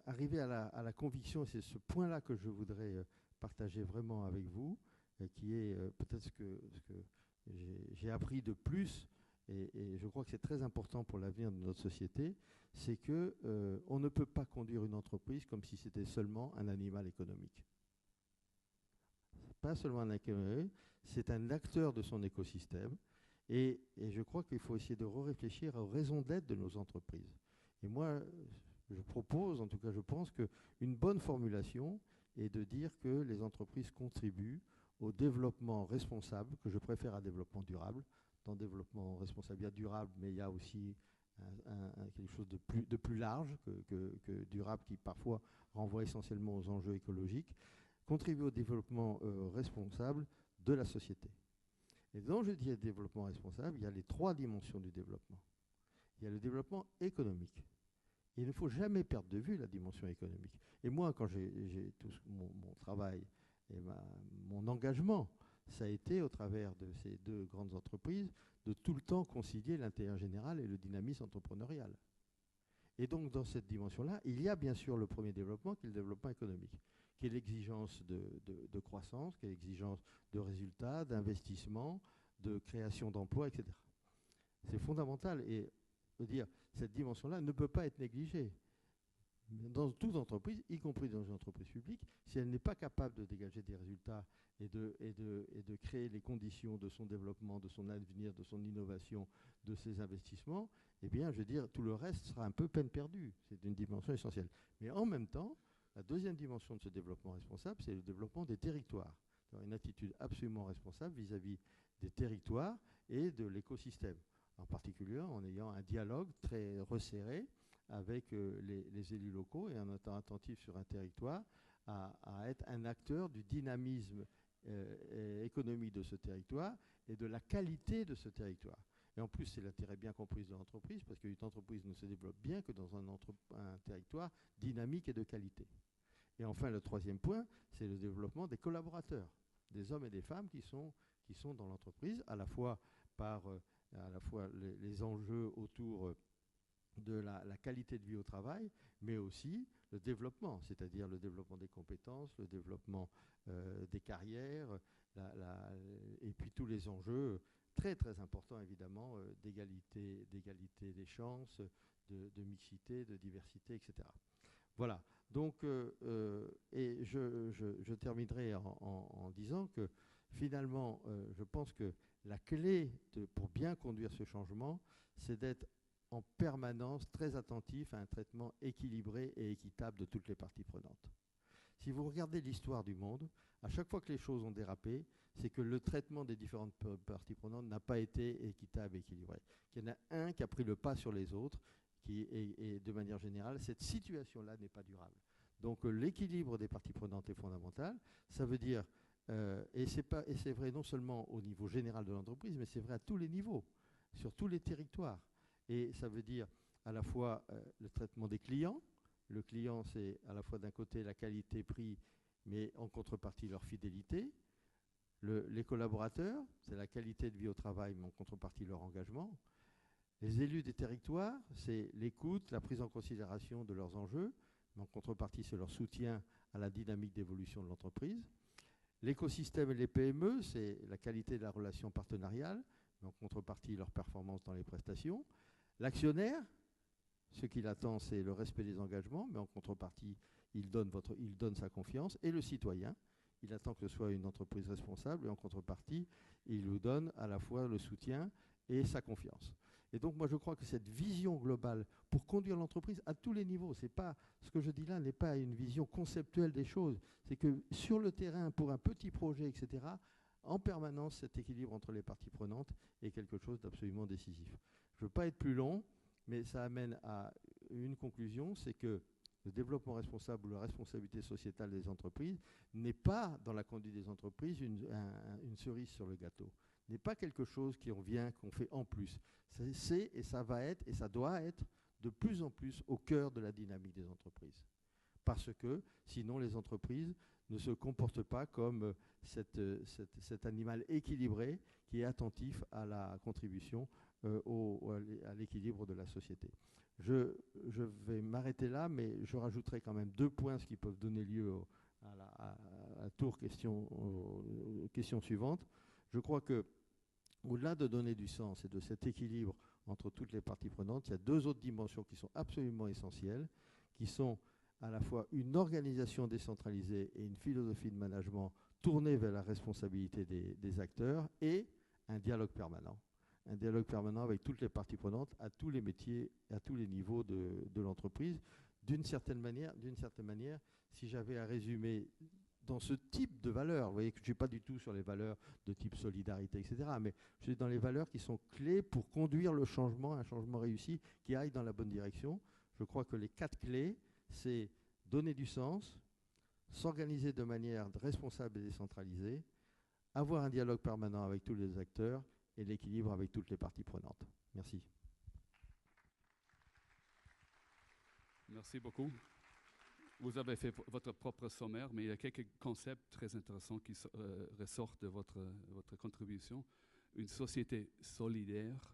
arriver à la conviction, et c'est ce point-là que je voudrais partager vraiment avec vous, qui est peut-être ce que j'ai appris de plus, et je crois que c'est très important pour l'avenir de notre société, c'est que on ne peut pas conduire une entreprise comme si c'était seulement un animal économique. Pas seulement un économique, c'est un acteur de son écosystème, et je crois qu'il faut essayer de réfléchir aux raisons d'être de nos entreprises. Et moi, je propose, en tout cas je pense qu'une bonne formulation est de dire que les entreprises contribuent au développement responsable, que je préfère à développement durable. Dans développement responsable, il y a durable, mais il y a aussi quelque chose de plus large que durable, qui parfois renvoie essentiellement aux enjeux écologiques, contribuer au développement responsable de la société. Et quand je dis développement responsable, il y a les 3 dimensions du développement. Il y a le développement économique. Il ne faut jamais perdre de vue la dimension économique. Et moi, quand j'ai tout mon travail et mon engagement, ça a été, au travers de ces 2 grandes entreprises, de tout le temps concilier l'intérêt général et le dynamisme entrepreneurial. Et donc, dans cette dimension-là, il y a bien sûr le premier développement, qui est le développement économique, qui est l'exigence de croissance, qui est l'exigence de résultats, d'investissement, de création d'emplois, etc. C'est fondamental. Et je veux dire, cette dimension-là ne peut pas être négligée. Dans toute entreprise, y compris dans une entreprise publique, si elle n'est pas capable de dégager des résultats et de créer les conditions de son développement, de son avenir, de son innovation, de ses investissements, eh bien, je veux dire, tout le reste sera un peu peine perdue. C'est une dimension essentielle. Mais en même temps, la deuxième dimension de ce développement responsable, c'est le développement des territoires. Une attitude absolument responsable vis-à-vis des territoires et de l'écosystème. En particulier en ayant un dialogue très resserré avec les élus locaux et en étant attentif sur un territoire à être un acteur du dynamisme économique de ce territoire et de la qualité de ce territoire. Et en plus, c'est l'intérêt bien compris de l'entreprise, parce qu'une entreprise ne se développe bien que dans un territoire dynamique et de qualité. Et enfin, le troisième point, c'est le développement des collaborateurs, des hommes et des femmes qui sont dans l'entreprise, à la fois par les enjeux autour de la qualité de vie au travail, mais aussi le développement, c'est-à-dire le développement des compétences, le développement des carrières, et puis tous les enjeux très très importants évidemment d'égalité des chances, de mixité, de diversité, etc. Voilà. Donc, et je terminerai en disant que finalement, je pense que la clé pour bien conduire ce changement, c'est d'être en permanence très attentif à un traitement équilibré et équitable de toutes les parties prenantes. Si vous regardez l'histoire du monde, à chaque fois que les choses ont dérapé, c'est que le traitement des différentes parties prenantes n'a pas été équitable et équilibré. Il y en a un qui a pris le pas sur les autres, et de manière générale, cette situation-là n'est pas durable. Donc l'équilibre des parties prenantes est fondamental. Ça veut dire, et c'est vrai non seulement au niveau général de l'entreprise, mais c'est vrai à tous les niveaux, sur tous les territoires. Et ça veut dire à la fois le traitement des clients. Le client, c'est à la fois d'un côté la qualité-prix, mais en contrepartie leur fidélité. Les collaborateurs, c'est la qualité de vie au travail, mais en contrepartie leur engagement. Les élus des territoires, c'est l'écoute, la prise en considération de leurs enjeux, mais en contrepartie, c'est leur soutien à la dynamique d'évolution de l'entreprise. L'écosystème et les PME, c'est la qualité de la relation partenariale, mais en contrepartie, leur performance dans les prestations. L'actionnaire, ce qu'il attend, c'est le respect des engagements, mais en contrepartie, il donne sa confiance. Et le citoyen, il attend que ce soit une entreprise responsable, et en contrepartie, il vous donne à la fois le soutien et sa confiance. Et donc, moi, je crois que cette vision globale pour conduire l'entreprise à tous les niveaux, c'est pas, ce que je dis là n'est pas une vision conceptuelle des choses. C'est que sur le terrain, pour un petit projet, etc., en permanence, cet équilibre entre les parties prenantes est quelque chose d'absolument décisif. Je ne veux pas être plus long, mais ça amène à une conclusion, c'est que le développement responsable ou la responsabilité sociétale des entreprises n'est pas, dans la conduite des entreprises, une cerise sur le gâteau. N'est pas quelque chose qu'on fait en plus. C'est, et ça va être, et ça doit être de plus en plus au cœur de la dynamique des entreprises. parce que sinon les entreprises ne se comportent pas comme cet animal équilibré qui est attentif à la contribution à l'équilibre de la société. Je vais m'arrêter là, mais je rajouterai quand même 2 points qui peuvent donner lieu à la question suivante. Je crois que au-delà de donner du sens et de cet équilibre entre toutes les parties prenantes, il y a 2 autres dimensions qui sont absolument essentielles, qui sont à la fois une organisation décentralisée et une philosophie de management tournée vers la responsabilité des acteurs et un dialogue permanent. Un dialogue permanent avec toutes les parties prenantes à tous les métiers, à tous les niveaux de l'entreprise. D'une certaine manière, si j'avais à résumer dans ce type de valeurs, vous voyez que je ne suis pas du tout sur les valeurs de type solidarité, etc., mais je suis dans les valeurs qui sont clés pour conduire le changement, un changement réussi qui aille dans la bonne direction. Je crois que les 4 clés, c'est donner du sens, s'organiser de manière responsable et décentralisée, avoir un dialogue permanent avec tous les acteurs et l'équilibre avec toutes les parties prenantes. Merci. Merci beaucoup. Vous avez fait votre propre sommaire, mais il y a quelques concepts très intéressants qui ressortent de votre contribution. Une société solidaire,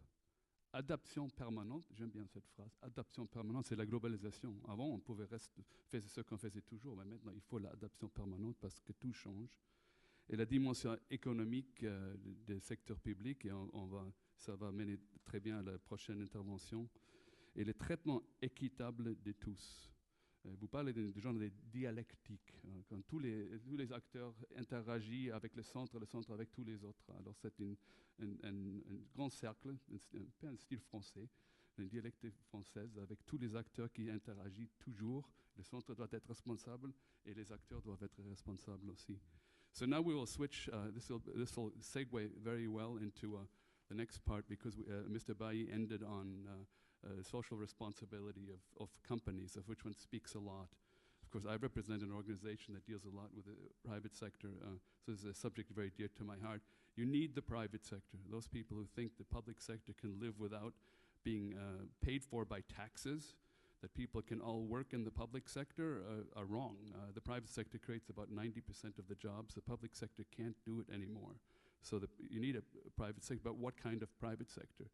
adaptation permanente, j'aime bien cette phrase, adaptation permanente, c'est la globalisation. Avant, on pouvait faire ce qu'on faisait toujours, mais maintenant, il faut l'adaptation permanente parce que tout change. Et la dimension économique des secteurs publics, et ça va mener très bien à la prochaine intervention, et le traitement équitable de tous. Vous parlez de genre de dialectique, quand tous les acteurs interagissent avec le centre avec tous les autres. Alors c'est un grand cercle, un peu un style français, une dialectique française avec tous les acteurs qui interagissent toujours. Le centre doit être responsable et les acteurs doivent être responsables aussi. So now we will switch, this will segue very well into the next part because Mr. Bailly ended on social responsibility of companies, of which one speaks a lot. Of course, I represent an organization that deals a lot with the private sector, so it's a subject very dear to my heart. You need the private sector. Those people who think the public sector can live without being paid for by taxes, that people can all work in the public sector are wrong. The private sector creates about 90% of the jobs. The public sector can't do it anymore. So you need a private sector, but what kind of private sector?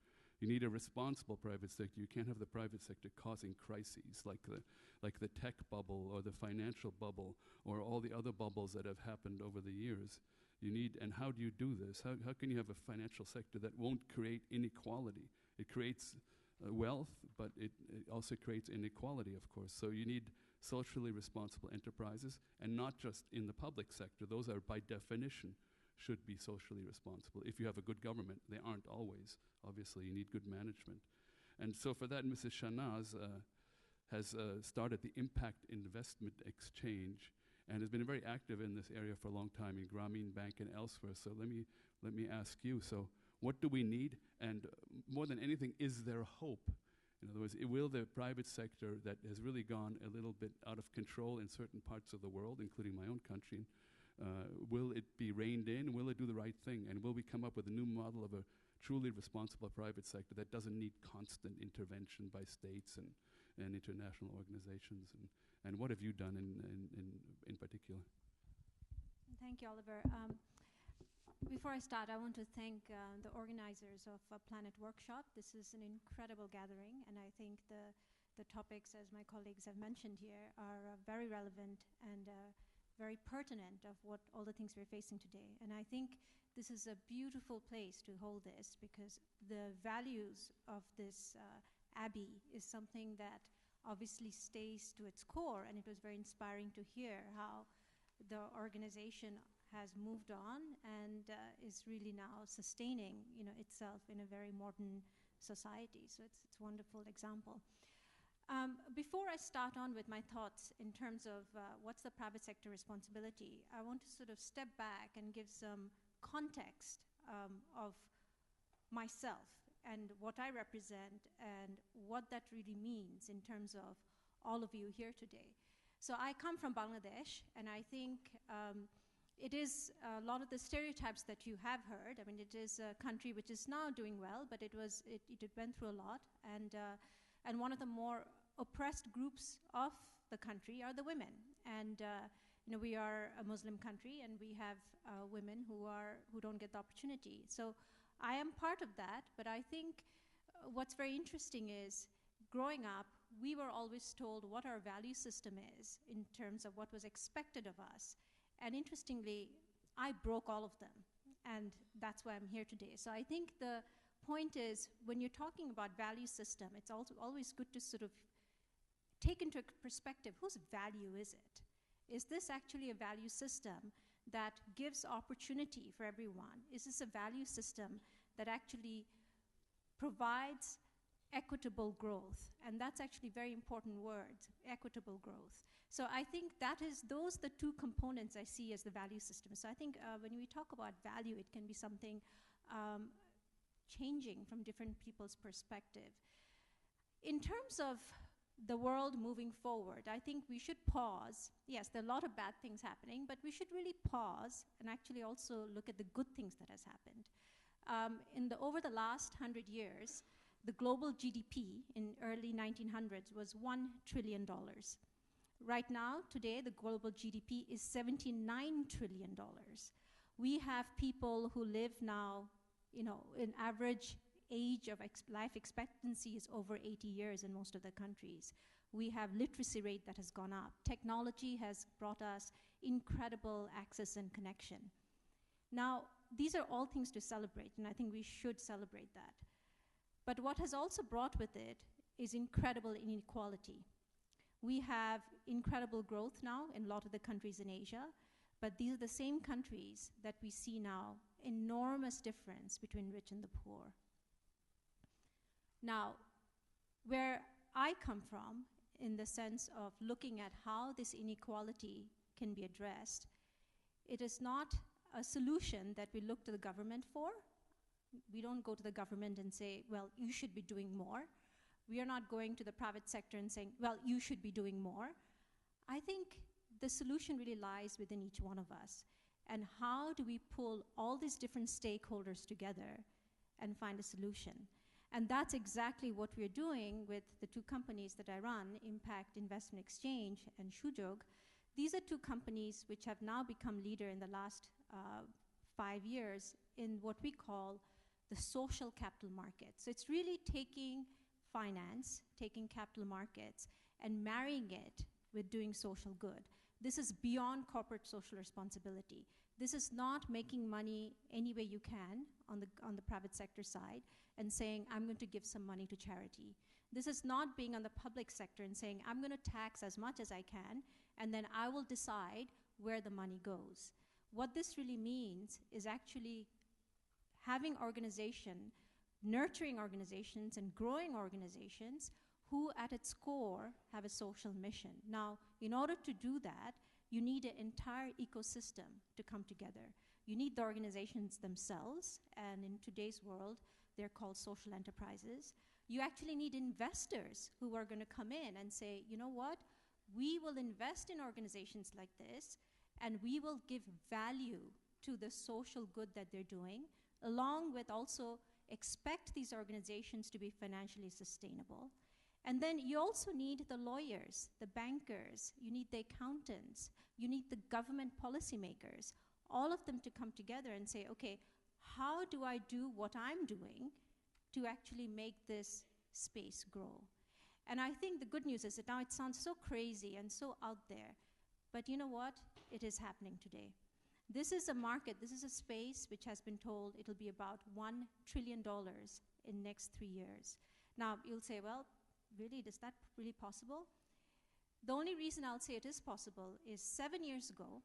You need a responsible private sector. You can't have the private sector causing crises like the tech bubble or the financial bubble or all the other bubbles that have happened over the years. And how do you do this? How can you have a financial sector that won't create inequality? It creates wealth, but it also creates inequality, of course. So you need socially responsible enterprises, and not just in the public sector. Those are, by definition, should be socially responsible. If you have a good government, they aren't always. Obviously, you need good management. And so for that, Mrs. Shanaz has started the Impact Investment Exchange and has been very active in this area for a long time in Grameen Bank and elsewhere. So let me ask you, so what do we need? And more than anything, is there hope? In other words, will the private sector that has really gone a little bit out of control in certain parts of the world, including my own country, will it be reined in? Will it do the right thing? And will we come up with a new model of a truly responsible private sector that doesn't need constant intervention by states and international organizations? And what have you done in particular? Thank you, Oliver. Before I start, I want to thank the organizers of Planet Workshop. This is an incredible gathering, and I think the topics, as my colleagues have mentioned here, are very relevant and very pertinent of what all the things we're facing today. And I think this is a beautiful place to hold this because the values of this Abbey is something that obviously stays to its core, and it was very inspiring to hear how the organization has moved on and is really now sustaining, itself in a very modern society. So it's a wonderful example. Before I start on with my thoughts in terms of what's the private sector responsibility, I want to sort of step back and give some context of myself and what I represent and what that really means in terms of all of you here today. So I come from Bangladesh, and I think it is a lot of the stereotypes that you have heard. I mean, it is a country which is now doing well, but it went through a lot. And one of the more oppressed groups of the country are the women. And we are a Muslim country, and we have women who don't get the opportunity. So I am part of that, but I think what's very interesting is, growing up, we were always told what our value system is in terms of what was expected of us. And interestingly, I broke all of them, and that's why I'm here today. So I think the point is, when you're talking about value system, it's also always good to sort of take into perspective, whose value is it? Is this actually a value system that gives opportunity for everyone? Is this a value system that actually provides equitable growth? And that's actually very important words, equitable growth. So I think those are the two components I see as the value system. So I think when we talk about value, it can be something changing from different people's perspective. In terms of the world moving forward, I think we should pause. Yes, there are a lot of bad things happening, but we should really pause and actually also look at the good things that has happened. Over the last 100 years, the global GDP in early 1900s was $1 trillion. Right now, today, the global GDP is $79 trillion. We have people who live now, an average age of life expectancy is over 80 years in most of the countries. We have literacy rate that has gone up. Technology has brought us incredible access and connection. Now, these are all things to celebrate, and I think we should celebrate that. But what has also brought with it is incredible inequality. We have incredible growth now in a lot of the countries in Asia, but these are the same countries that we see now enormous difference between rich and the poor. Now, where I come from, in the sense of looking at how this inequality can be addressed, it is not a solution that we look to the government for. We don't go to the government and say, well, you should be doing more. We are not going to the private sector and saying, well, you should be doing more. I think the solution really lies within each one of us. And how do we pull all these different stakeholders together and find a solution? And that's exactly what we're doing with the two companies that I run, Impact Investment Exchange and Shujog. These are two companies which have now become leader in the last 5 years in what we call the social capital market. So it's really taking finance, taking capital markets, and marrying it with doing social good. This is beyond corporate social responsibility. This is not making money any way you can on the private sector side and saying, I'm going to give some money to charity. This is not being on the public sector and saying, I'm going to tax as much as I can, and then I will decide where the money goes. What this really means is actually having organization, nurturing organizations and growing organizations who at its core have a social mission. Now, in order to do that, you need an entire ecosystem to come together. You need the organizations themselves, and in today's world, they're called social enterprises. You actually need investors who are going to come in and say, you know what, we will invest in organizations like this, and we will give value to the social good that they're doing, along with also expect these organizations to be financially sustainable. And then you also need the lawyers, the bankers, you need the accountants, you need the government policymakers, all of them to come together and say, okay, how do I do what I'm doing to actually make this space grow? And I think the good news is that now it sounds so crazy and so out there, but you know what? It is happening today. This is a market, this is a space which has been told it'll be about $1 trillion in next 3 years. Now, you'll say, well, really, is that really possible? The only reason I'll say it is possible is 7 years ago,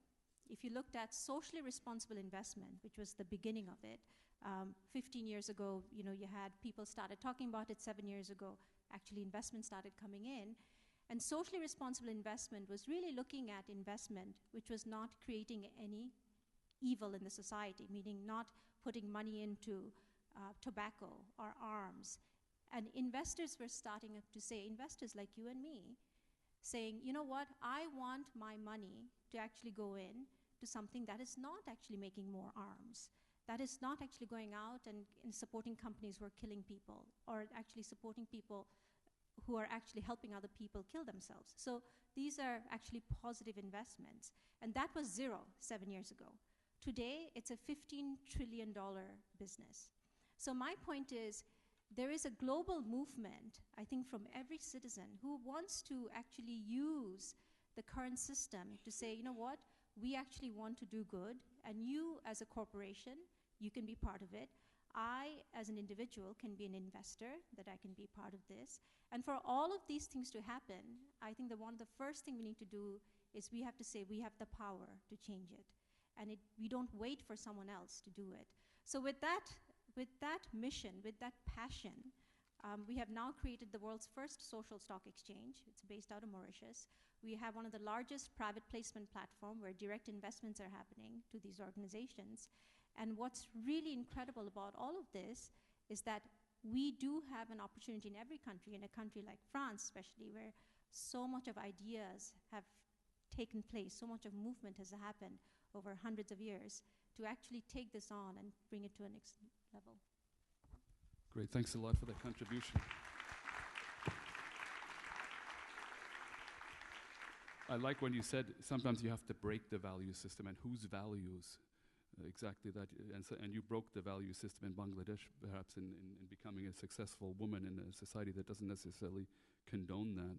if you looked at socially responsible investment, which was the beginning of it, 15 years ago, you had people started talking about it. 7 years ago, actually investment started coming in. And socially responsible investment was really looking at investment which was not creating any evil in the society, meaning not putting money into tobacco or arms. And investors were starting to say, investors like you and me, saying, you know what, I want my money to actually go in to something that is not actually making more arms, that is not actually going out and supporting companies who are killing people, or actually supporting people who are actually helping other people kill themselves. So these are actually positive investments. And that was zero 7 years ago. Today, it's a $15 trillion business. So my point is, there is a global movement, I think, from every citizen who wants to actually use the current system to say, you know what, we actually want to do good, and you as a corporation, you can be part of it. I, as an individual, can be an investor, that I can be part of this. And for all of these things to happen, I think that the first thing we need to do is we have to say we have the power to change it. And we don't wait for someone else to do it. So with that mission, with that passion, we have now created the world's first social stock exchange. It's based out of Mauritius. We have one of the largest private placement platform where direct investments are happening to these organizations. And what's really incredible about all of this is that we do have an opportunity in every country, in a country like France especially, where so much of ideas have taken place, so much of movement has happened over hundreds of years, to actually take this on and bring it to a next level. Great, thanks a lot for that contribution. I like when you said sometimes you have to break the value system, and whose values? Exactly that, and you broke the value system in Bangladesh, perhaps in becoming a successful woman in a society that doesn't necessarily condone that.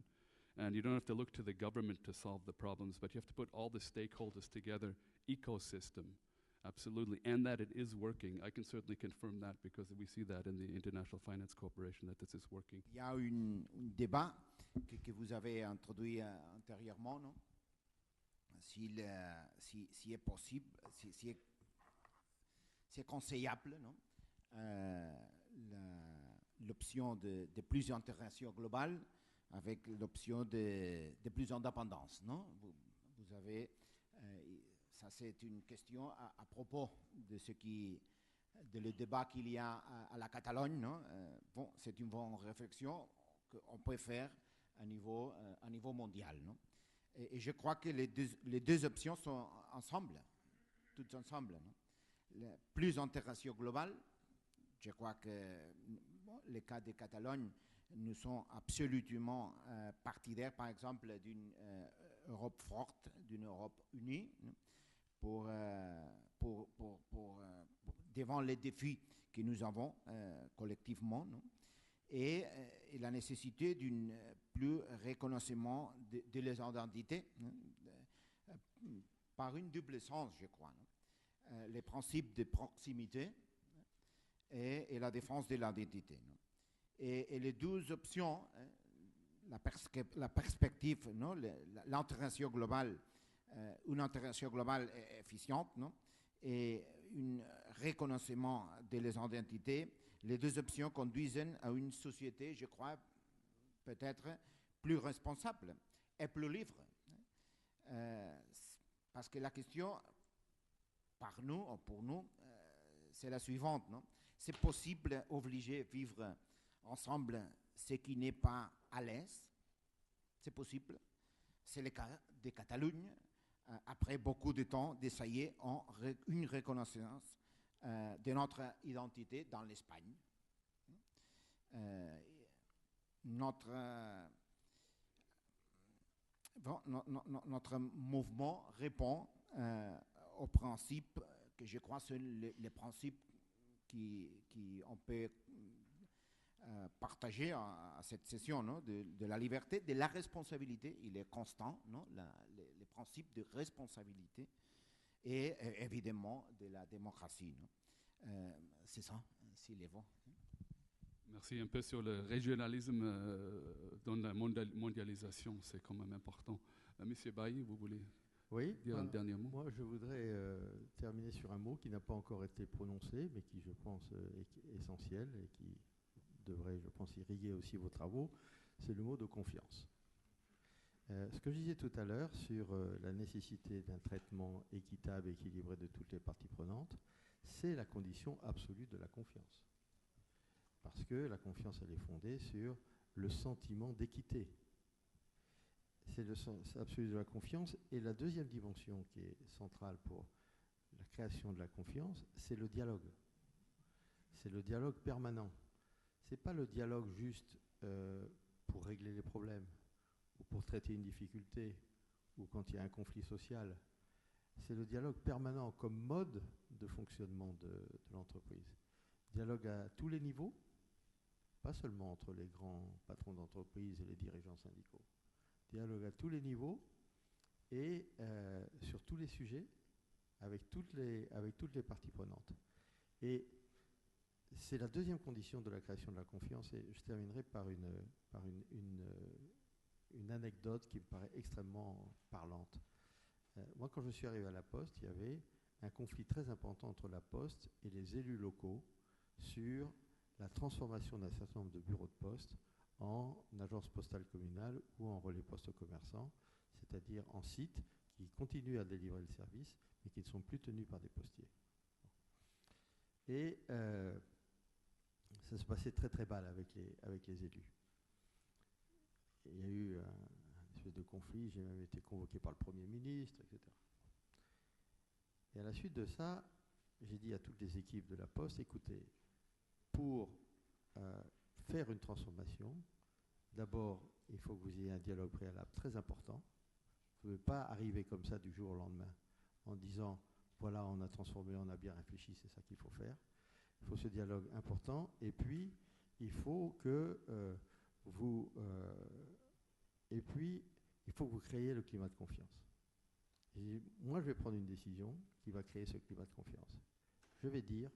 And you don't have to look to the government to solve the problems, but you have to put all the stakeholders together, ecosystem, absolutely, and that it is working. I can certainly confirm that because we see that in the International Finance Corporation, that this is working. Il y a un débat que vous avez introduit antérieurement, non? Si est possible, si est conseillable, non? L'option de plus intégration globale avec l'option de plus indépendance, non? Vous avez, ça c'est une question à propos de le débat qu'il y a à la Catalogne, non? Bon, c'est une bonne réflexion qu'on peut faire à niveau mondial, non? Et je crois que les deux options sont ensemble, toutes ensemble, non? Plus intégration globale, je crois que les cas de Catalogne, nous sommes absolument partidaires, par exemple, d'une Europe forte, d'une Europe unie, pour devant les défis que nous avons collectivement, non? Et la nécessité d'un plus reconnaissement de les identités, par une double sens, je crois, non? Les principes de proximité et la défense de l'identité, non? Et les deux options, la perspective, non? L'intégration globale, une intégration globale efficiente, non? Et un reconnaissement de les identités, les deux options conduisent à une société, je crois, peut-être plus responsable et plus libre. Parce que la question, pour nous, c'est la suivante, non? C'est possible d'obliger à vivre ensemble ce qui n'est pas à l'aise. C'est possible. C'est le cas de Catalogne, après beaucoup de temps d'essayer une reconnaissance de notre identité dans l'Espagne. Notre mouvement répond aux principes que je crois sont les principes qu'on peut partager à cette session, non? De la liberté, de la responsabilité, il est constant, non? Les principes de responsabilité et évidemment de la démocratie, non? C'est ça, s'il est bon. Merci. Un peu sur le régionalisme dans la mondialisation, c'est quand même important. Monsieur Bailly, vous voulez dire un dernier mot? Moi, je voudrais terminer sur un mot qui n'a pas encore été prononcé, mais qui, je pense, est essentiel et qui devrait, je pense, irriguer aussi vos travaux, c'est le mot de confiance. Ce que je disais tout à l'heure sur la nécessité d'un traitement équitable et équilibré de toutes les parties prenantes, c'est la condition absolue de la confiance. Parce que la confiance, elle est fondée sur le sentiment d'équité. C'est le sens absolu de la confiance. Et la deuxième dimension qui est centrale pour la création de la confiance, c'est le dialogue. C'est le dialogue permanent. Ce n'est pas le dialogue juste pour régler les problèmes, ou pour traiter une difficulté, ou quand il y a un conflit social. C'est le dialogue permanent comme mode de fonctionnement de l'entreprise. Dialogue à tous les niveaux, pas seulement entre les grands patrons d'entreprise et les dirigeants syndicaux. Dialogue à tous les niveaux et sur tous les sujets, avec toutes les parties prenantes. Et c'est la deuxième condition de la création de la confiance, et je terminerai par une anecdote qui me paraît extrêmement parlante. Moi, quand je suis arrivé à la Poste, il y avait un conflit très important entre la Poste et les élus locaux sur la transformation d'un certain nombre de bureaux de poste en agence postale communale ou en relais poste commerçants, c'est-à-dire en sites qui continuent à délivrer le service, mais qui ne sont plus tenus par des postiers. Et ça se passait très très mal avec les élus. Et il y a eu une espèce de conflit, j'ai même été convoqué par le Premier ministre, etc. Et à la suite de ça, j'ai dit à toutes les équipes de la Poste, écoutez, pour faire une transformation, d'abord, il faut que vous ayez un dialogue préalable très important. Vous ne pouvez pas arriver comme ça du jour au lendemain en disant, voilà, on a transformé, on a bien réfléchi, c'est ça qu'il faut faire. Il faut ce dialogue important. Et puis, il faut que vous créiez le climat de confiance. Et moi, je vais prendre une décision qui va créer ce climat de confiance. Je vais dire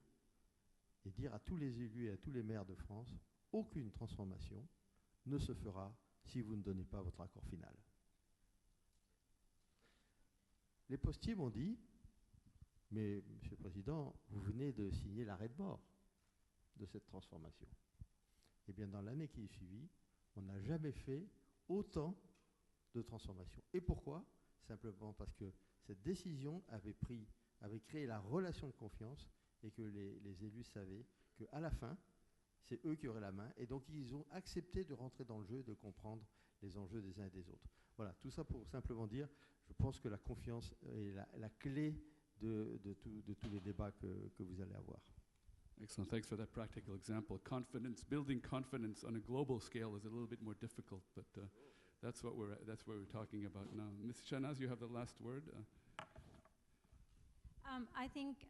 à tous les élus et à tous les maires de France, aucune transformation ne se fera si vous ne donnez pas votre accord final. Les postiers m'ont dit, mais Monsieur le Président, vous venez de signer l'arrêt de mort de cette transformation. Eh bien, dans l'année qui est suivie, on n'a jamais fait autant de transformations. Et pourquoi ? Simplement parce que cette décision avait créé la relation de confiance et que les élus savaient qu'à la fin, c'est eux qui auraient la main. Et donc, ils ont accepté de rentrer dans le jeu et de comprendre les enjeux des uns et des autres. Voilà, tout ça pour simplement dire, je pense que la confiance est la clé de tous les débats que vous allez avoir. Excellent. Thanks for that practical example. Building confidence on a global scale is a little bit more difficult, but that's what we're talking about now. Ms. Shahnaz, you have the last word. I think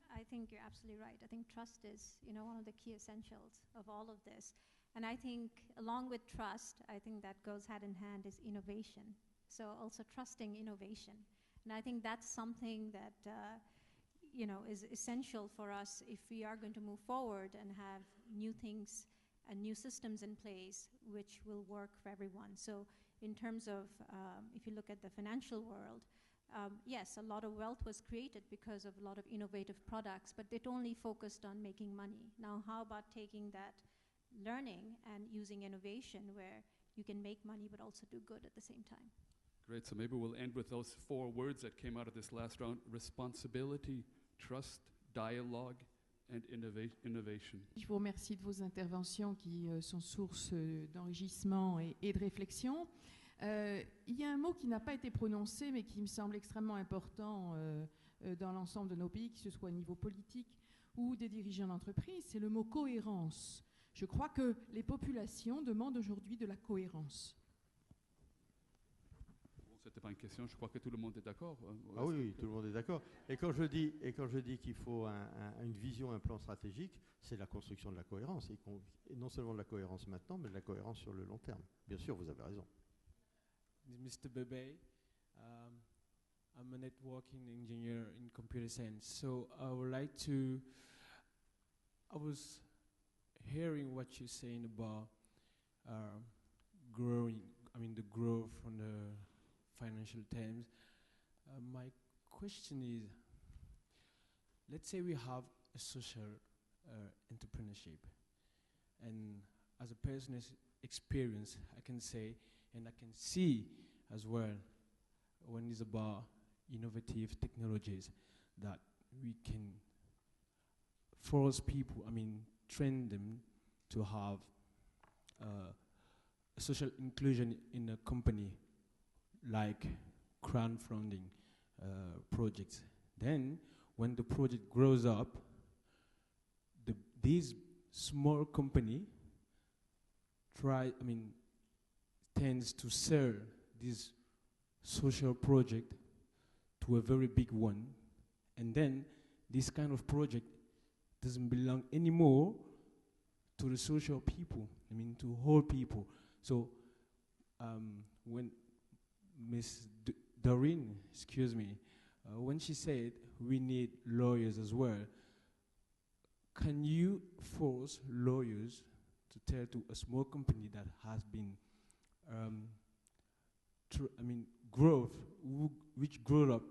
you're absolutely right. I think trust is, one of the key essentials of all of this. And I think along with trust, I think that goes hand in hand is innovation. So also trusting innovation. And I think that's something that, is essential for us if we are going to move forward and have new things and new systems in place which will work for everyone. So in terms of, if you look at the financial world, yes, a lot of wealth was created because of a lot of innovative products, but it only focused on making money. Now, how about taking that learning and using innovation where you can make money but also do good at the same time? Great, so maybe we'll end with those 4 words that came out of this last round: responsibility, trust, dialogue, and innovation. Je vous remercie de vos interventions qui sont source d'enrichissement et de réflexion. Il y a un mot qui n'a pas été prononcé, mais qui me semble extrêmement important dans l'ensemble de nos pays, que ce soit au niveau politique ou des dirigeants d'entreprise, c'est le mot cohérence. Je crois que les populations demandent aujourd'hui de la cohérence. Bon, ce n'était pas une question, je crois que tout le monde est d'accord. Ah oui, tout le monde est d'accord. Et quand je dis qu'il faut une vision, un plan stratégique, c'est la construction de la cohérence. Et non seulement de la cohérence maintenant, mais de la cohérence sur le long terme. Bien sûr, vous avez raison. Mr. Bebe, I'm a networking engineer in computer science. So I was hearing what you're saying about the growth on the financial terms. My question is, let's say we have a social entrepreneurship, and as a person's experience, I can say, and I can see as well, when it's about innovative technologies, that we can force people, train them to have social inclusion in a company, like crowdfunding projects. Then, when the project grows up, these small company tends to sell this social project to a very big one, and then this kind of project doesn't belong anymore to the social people, I mean to whole people. So when Miss Doreen, excuse me, when she said we need lawyers as well, can you force lawyers to tell to a small company that has been which grew up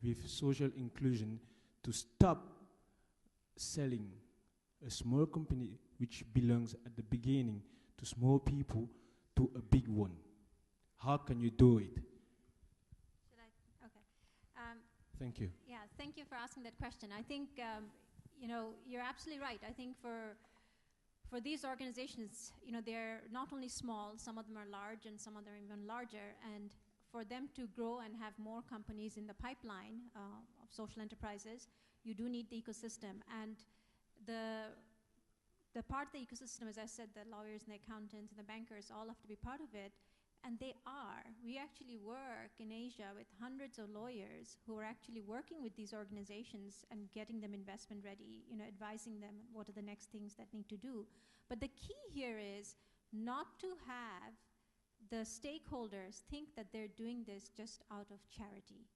with social inclusion, to stop selling a small company which belongs at the beginning to small people to a big one? How can you do it? Should I? Okay. Thank you. Yeah, thank you for asking that question. I think, you're absolutely right. I think for these organizations, they're not only small, some of them are large and some of them are even larger, and for them to grow and have more companies in the pipeline of social enterprises, you do need the ecosystem. And the part of the ecosystem, as I said, the lawyers and the accountants and the bankers all have to be part of it, and they are. We actually work in Asia with hundreds of lawyers who are actually working with these organizations and getting them investment ready, advising them what are the next things that need to do. But the key here is not to have the stakeholders think that they're doing this just out of charity.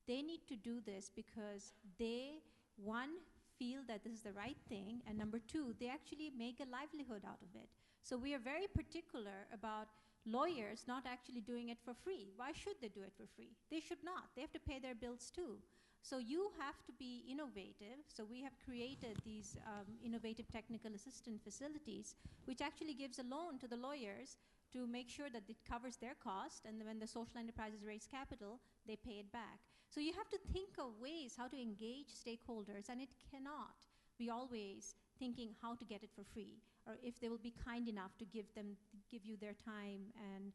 They need to do this because they, one, feel that this is the right thing, and number two, they actually make a livelihood out of it. So we are very particular about lawyers not actually doing it for free. Why should they do it for free? They should not. They have to pay their bills too. So you have to be innovative. So we have created these innovative technical assistance facilities, which actually gives a loan to the lawyers to make sure that it covers their cost, and when the social enterprises raise capital, they pay it back. So you have to think of ways how to engage stakeholders, and it cannot be always thinking how to get it for free, or if they will be kind enough to give you their time and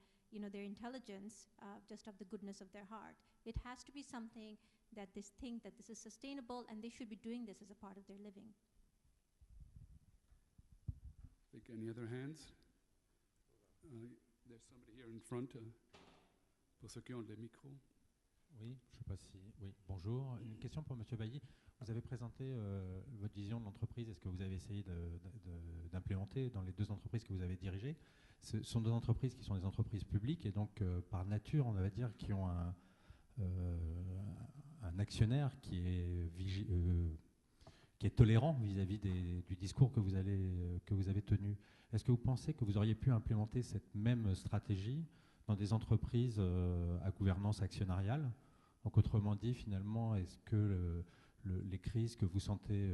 their intelligence, just of the goodness of their heart. It has to be something that they think that this is sustainable, and they should be doing this as a part of their living. Think any other hands? There's somebody here in front. Pour ceux qui ont le micro. Oui, je sais pas si. Oui, bonjour. Une question pour Monsieur Bailly. Vous avez présenté votre vision de l'entreprise. Est-ce que vous avez essayé d'implémenter dans les deux entreprises que vous avez dirigées? Ce sont deux entreprises qui sont des entreprises publiques et donc par nature, on va dire, qui ont un actionnaire qui est tolérant vis-à-vis du discours que vous avez tenu. Est-ce que vous pensez que vous auriez pu implémenter cette même stratégie dans des entreprises à gouvernance actionnariale? Donc autrement dit, finalement, est-ce que les crises que vous sentez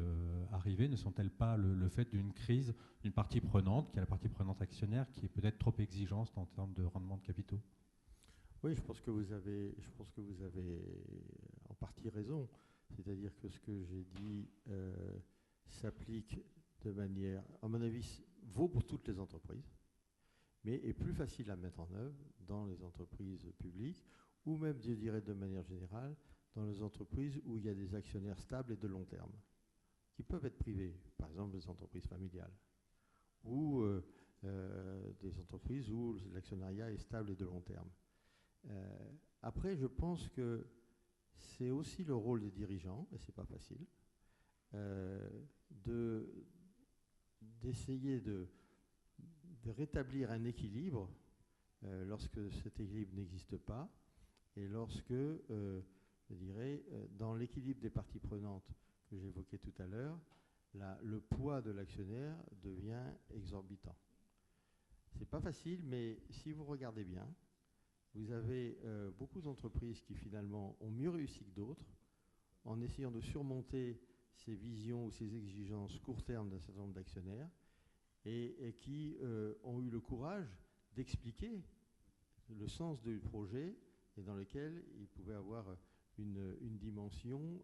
arriver ne sont-elles pas le fait d'une crise d'une partie prenante, qui est la partie prenante actionnaire, qui est peut-être trop exigeante en termes de rendement de capitaux? Oui, je pense que vous avez en partie raison. C'est-à-dire que ce que j'ai dit s'applique de manière, à mon avis, vaut pour toutes les entreprises, mais est plus facile à mettre en œuvre dans les entreprises publiques, ou même, je dirais de manière générale, dans les entreprises où il y a des actionnaires stables et de long terme, qui peuvent être privés, par exemple les entreprises familiales, ou des entreprises où l'actionnariat est stable et de long terme. Après, je pense que c'est aussi le rôle des dirigeants, et c'est pas facile, d'essayer de rétablir un équilibre lorsque cet équilibre n'existe pas, et lorsque, je dirais, dans l'équilibre des parties prenantes que j'évoquais tout à l'heure, le poids de l'actionnaire devient exorbitant. C'est pas facile, mais si vous regardez bien, vous avez beaucoup d'entreprises qui finalement ont mieux réussi que d'autres en essayant de surmonter ces visions ou ces exigences court terme d'un certain nombre d'actionnaires et qui ont eu le courage d'expliquer le sens du projet et dans lequel il pouvait avoir une dimension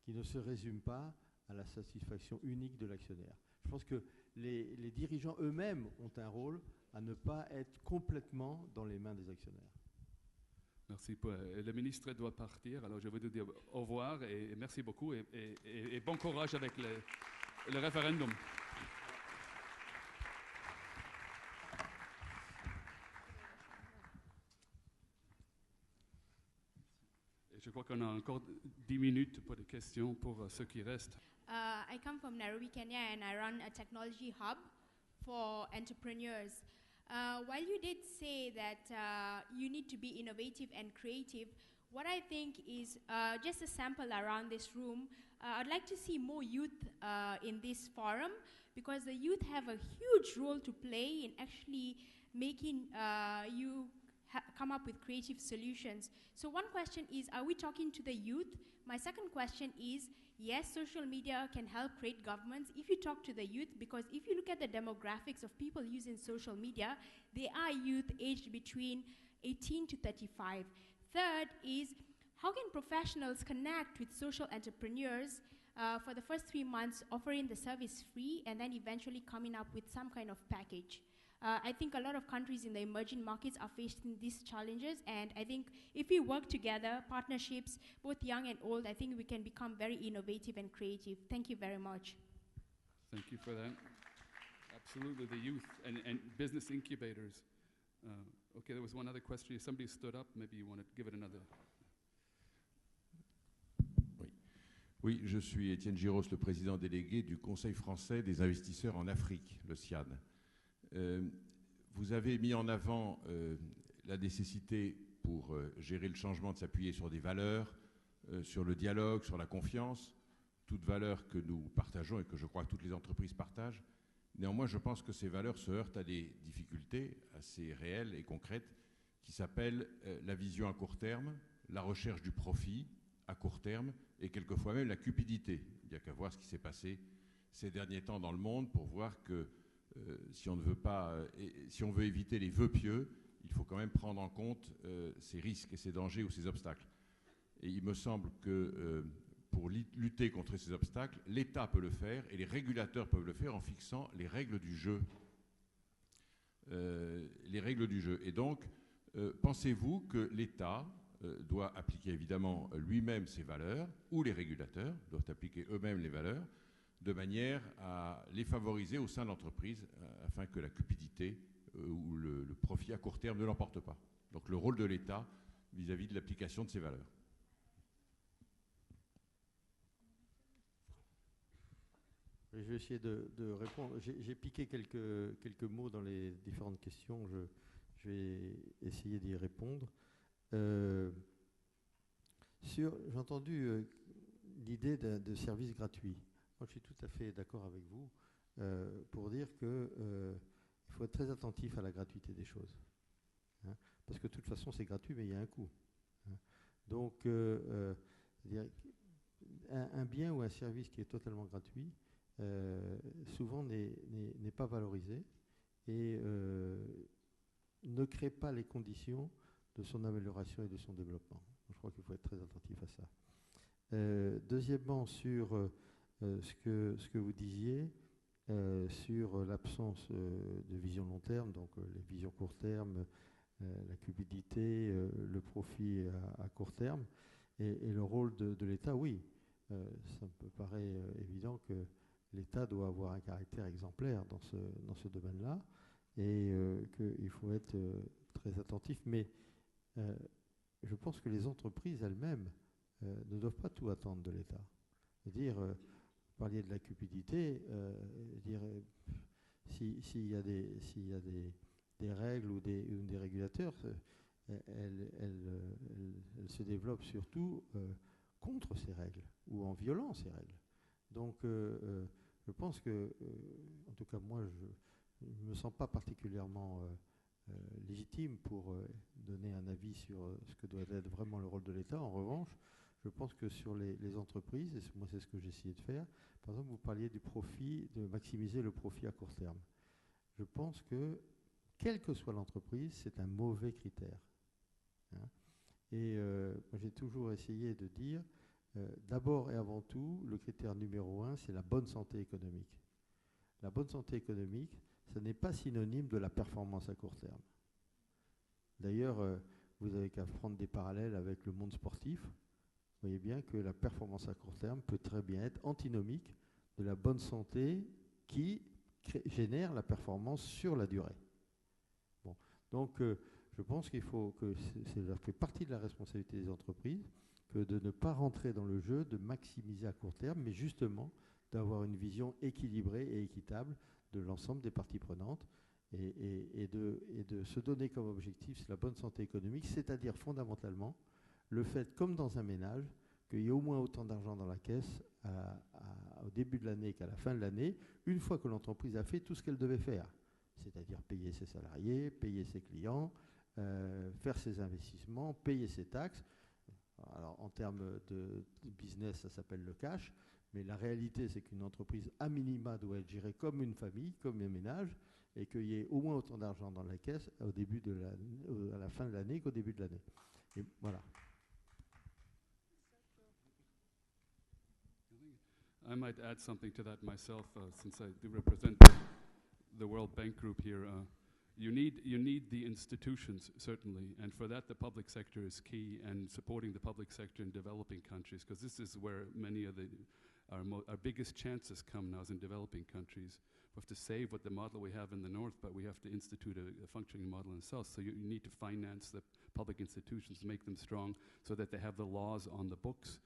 qui ne se résume pas à la satisfaction unique de l'actionnaire. Je pense que les dirigeants eux-mêmes ont un rôle à ne pas être complètement dans les mains des actionnaires. Merci. Le ministre doit partir, alors je veux dire au revoir et merci beaucoup et bon courage avec le référendum. Je crois qu'on a encore 10 minutes pour des questions pour ceux qui restent. I come from Nairobi, Kenya, and I run a technology hub for entrepreneurs. While you did say that you need to be innovative and creative, what I think is just a sample around this room, I'd like to see more youth in this forum, because the youth have a huge role to play in actually making you come up with creative solutions. So one question is, are we talking to the youth? My second question is, yes, social media can help create governments if you talk to the youth, because if you look at the demographics of people using social media, they are youth aged between 18 to 35. Third is, how can professionals connect with social entrepreneurs for the first 3 months, offering the service free and then eventually coming up with some kind of package? I think a lot of countries in the emerging markets are facing these challenges, and I think if we work together, partnerships, both young and old, I think we can become very innovative and creative. Thank you very much. Thank you for that. Absolutely, the youth and business incubators. Okay, there was one other question. Somebody stood up. Maybe you want to give it another. Oui, je suis Étienne Giros, le président délégué du Conseil français des investisseurs en Afrique, le CIAD. Vous avez mis en avant la nécessité pour gérer le changement de s'appuyer sur des valeurs, sur le dialogue, sur la confiance, toutes valeurs que nous partageons et que je crois que toutes les entreprises partagent. Néanmoins, je pense que ces valeurs se heurtent à des difficultés assez réelles et concrètes qui s'appellent la vision à court terme, la recherche du profit à court terme et quelquefois même la cupidité. Il n'y a qu'à voir ce qui s'est passé ces derniers temps dans le monde pour voir que si on veut éviter les vœux pieux, il faut quand même prendre en compte ces risques et ces dangers ou ces obstacles. Et il me semble que pour lutter contre ces obstacles, l'État peut le faire et les régulateurs peuvent le faire en fixant les règles du jeu. Et donc, pensez-vous que l'État doit appliquer évidemment lui-même ses valeurs, ou les régulateurs doivent appliquer eux-mêmes les valeurs, de manière à les favoriser au sein de l'entreprise, afin que la cupidité ou le profit à court terme ne l'emporte pas. Donc le rôle de l'État vis-à-vis de l'application de ces valeurs. Je vais essayer de répondre. J'ai piqué quelques mots dans les différentes questions. Je vais essayer d'y répondre. J'ai entendu l'idée de service gratuit. Moi, je suis tout à fait d'accord avec vous pour dire qu'il faut être très attentif à la gratuité des choses. Hein, parce que de toute façon, c'est gratuit, mais il y a un coût. Hein. Donc, un bien ou un service qui est totalement gratuit, souvent n'est pas valorisé et ne crée pas les conditions de son amélioration et de son développement. Donc, je crois qu'il faut être très attentif à ça. Deuxièmement, sur ce que vous disiez sur l'absence de vision long terme, donc les visions court terme, la cupidité, le profit à court terme, et le rôle de l'État, oui, ça me paraît évident que l'État doit avoir un caractère exemplaire dans ce domaine-là, et qu'il faut être très attentif, mais je pense que les entreprises elles-mêmes ne doivent pas tout attendre de l'État. C'est-à-dire, vous parliez de la cupidité, s'il y a des règles ou des régulateurs, elles se développent surtout contre ces règles ou en violant ces règles. Donc, je pense que, en tout cas, moi, je ne me sens pas particulièrement légitime pour donner un avis sur ce que doit être vraiment le rôle de l'État. En revanche, je pense que sur les entreprises, et moi c'est ce que j'ai essayé de faire, par exemple vous parliez du profit, de maximiser le profit à court terme. Je pense que, quelle que soit l'entreprise, c'est un mauvais critère. Hein. Et moi j'ai toujours essayé de dire, d'abord et avant tout, le critère numéro 1, c'est la bonne santé économique. La bonne santé économique, ce n'est pas synonyme de la performance à court terme. D'ailleurs, vous n'avez qu'à prendre des parallèles avec le monde sportif. Vous voyez bien que la performance à court terme peut très bien être antinomique de la bonne santé qui génère la performance sur la durée. Bon. Donc, je pense qu'il faut que ça fait partie de la responsabilité des entreprises que de ne pas rentrer dans le jeu, de maximiser à court terme, mais justement d'avoir une vision équilibrée et équitable de l'ensemble des parties prenantes et de se donner comme objectif c'est la bonne santé économique, c'est-à-dire fondamentalement le fait, comme dans un ménage, qu'il y ait au moins autant d'argent dans la caisse au début de l'année qu'à la fin de l'année, une fois que l'entreprise a fait tout ce qu'elle devait faire, c'est-à-dire payer ses salariés, payer ses clients, faire ses investissements, payer ses taxes. Alors, en termes de business, ça s'appelle le cash, mais la réalité, c'est qu'une entreprise, à minima, doit être gérée comme une famille, comme un ménage, et qu'il y ait au moins autant d'argent dans la caisse à la fin de l'année qu'au début de l'année. Et voilà. I might add something to that myself, since I do represent the World Bank Group here. You need the institutions, certainly, and for that the public sector is key, and supporting the public sector in developing countries, because this is where many of our biggest chances come now, is in developing countries. We have to save what the model we have in the north, but we have to institute a functioning model in the south. So you need to finance the public institutions, make them strong, so that they have the laws on the books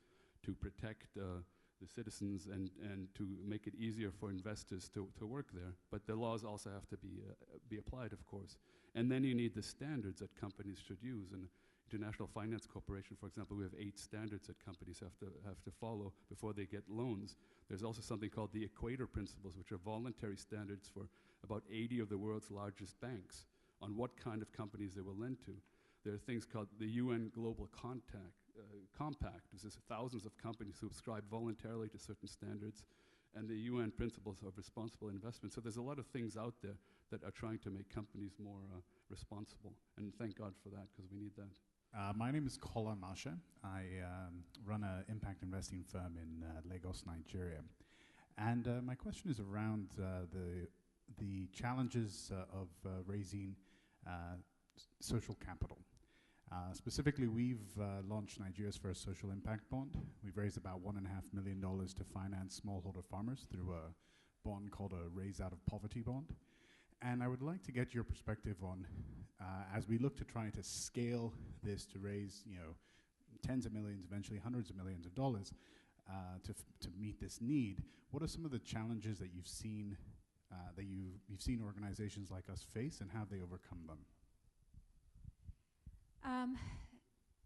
to protect the citizens and to make it easier for investors to work there. But the laws also have to be applied, of course. And then you need the standards that companies should use. And International Finance Corporation, for example, we have 8 standards that companies have to follow before they get loans. There's also something called the Equator Principles, which are voluntary standards for about 80 of the world's largest banks on what kind of companies they will lend to. There are things called the UN Global Compact. This is thousands of companies who subscribe voluntarily to certain standards, and the UN Principles of Responsible Investment. So there's a lot of things out there that are trying to make companies more responsible, and thank God for that, because we need that. My name is Kola Masha. I run an impact investing firm in Lagos, Nigeria. And my question is around the challenges of raising social capital. Specifically, we've launched Nigeria's first social impact bond. We've raised about $1.5 million to finance smallholder farmers through a bond called a Raise Out of Poverty bond. And I would like to get your perspective on, as we look to try to scale this to raise, tens of millions, eventually hundreds of millions of dollars to meet this need, what are some of the challenges that you've seen organizations like us face, and how have they overcome them?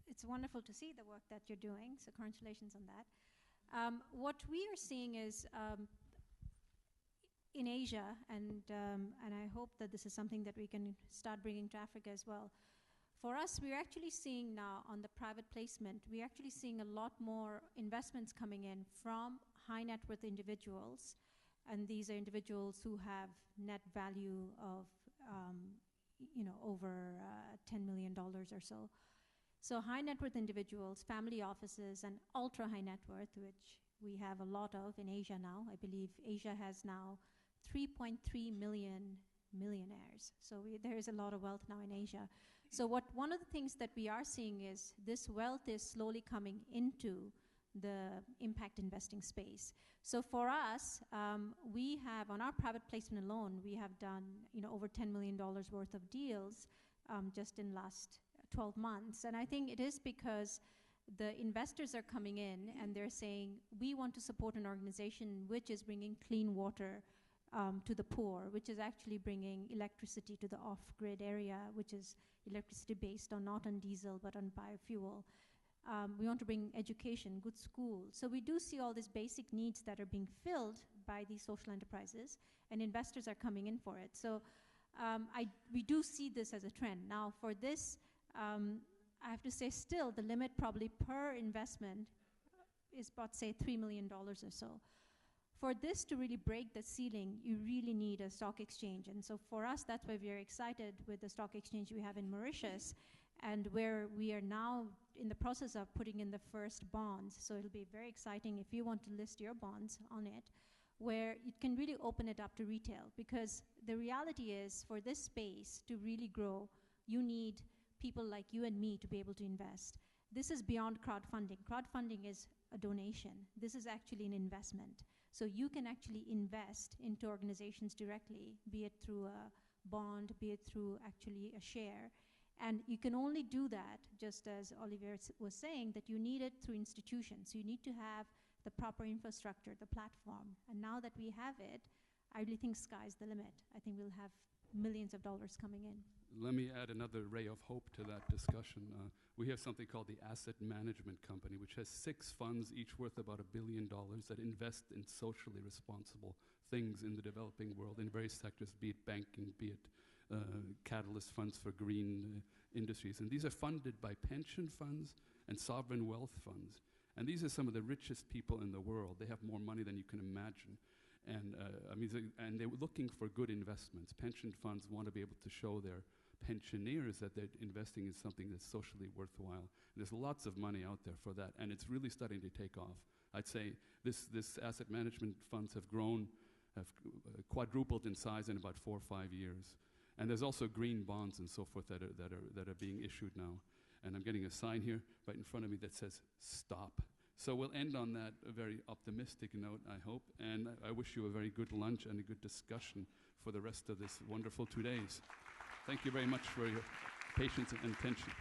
It's wonderful to see the work that you're doing, so congratulations on that. What we are seeing is in Asia, and I hope that this is something that we can start bringing to Africa as well. For us, we're actually seeing now on the private placement, we're actually seeing a lot more investments coming in from high net worth individuals, and these are individuals who have net value of over $10 million or so. So high net worth individuals, family offices, and ultra high net worth, which we have a lot of in Asia now. I believe Asia has now 3.3 million millionaires. So there is a lot of wealth now in Asia. So one of the things that we are seeing is this wealth is slowly coming into the impact investing space. So for us, we have, on our private placement alone, we have done over $10 million worth of deals just in last 12 months. And I think it is because the investors are coming in and they're saying, we want to support an organization which is bringing clean water to the poor, which is actually bringing electricity to the off-grid area, which is electricity based on not on diesel but on biofuel. We want to bring education, good schools. So we do see all these basic needs that are being filled by these social enterprises, and investors are coming in for it. So we do see this as a trend. Now for this, I have to say still the limit probably per investment is about, say, $3 million or so. For this to really break the ceiling, you really need a stock exchange. And so for us, that's why we're excited with the stock exchange we have in Mauritius, and where we are now in the process of putting in the first bonds. So it'll be very exciting if you want to list your bonds on it, where you can really open it up to retail. Because the reality is, for this space to really grow, you need people like you and me to be able to invest. This is beyond crowdfunding. Crowdfunding is a donation. This is actually an investment. So you can actually invest into organizations directly, be it through a bond, be it through actually a share. And you can only do that, just as Olivier was saying, that you need it through institutions. You need to have the proper infrastructure, the platform. And now that we have it, I really think sky's the limit. I think we'll have millions of dollars coming in. Let me add another ray of hope to that discussion. We have something called the Asset Management Company, which has 6 funds, each worth about $1 billion, that invest in socially responsible things in the developing world in various sectors, be it banking, be it catalyst funds for green industries. And these are funded by pension funds and sovereign wealth funds. And these are some of the richest people in the world. They have more money than you can imagine. And and they're looking for good investments. Pension funds want to be able to show their pensioners that they're investing in something that's socially worthwhile. And there's lots of money out there for that, and it's really starting to take off. I'd say this asset management funds have grown, have quadrupled in size in about 4 or 5 years. And there's also green bonds and so forth that are being issued now. And I'm getting a sign here right in front of me that says stop. So we'll end on that very optimistic note, I hope, and I wish you a very good lunch and a good discussion for the rest of this wonderful 2 days. Thank you very much for your patience and attention.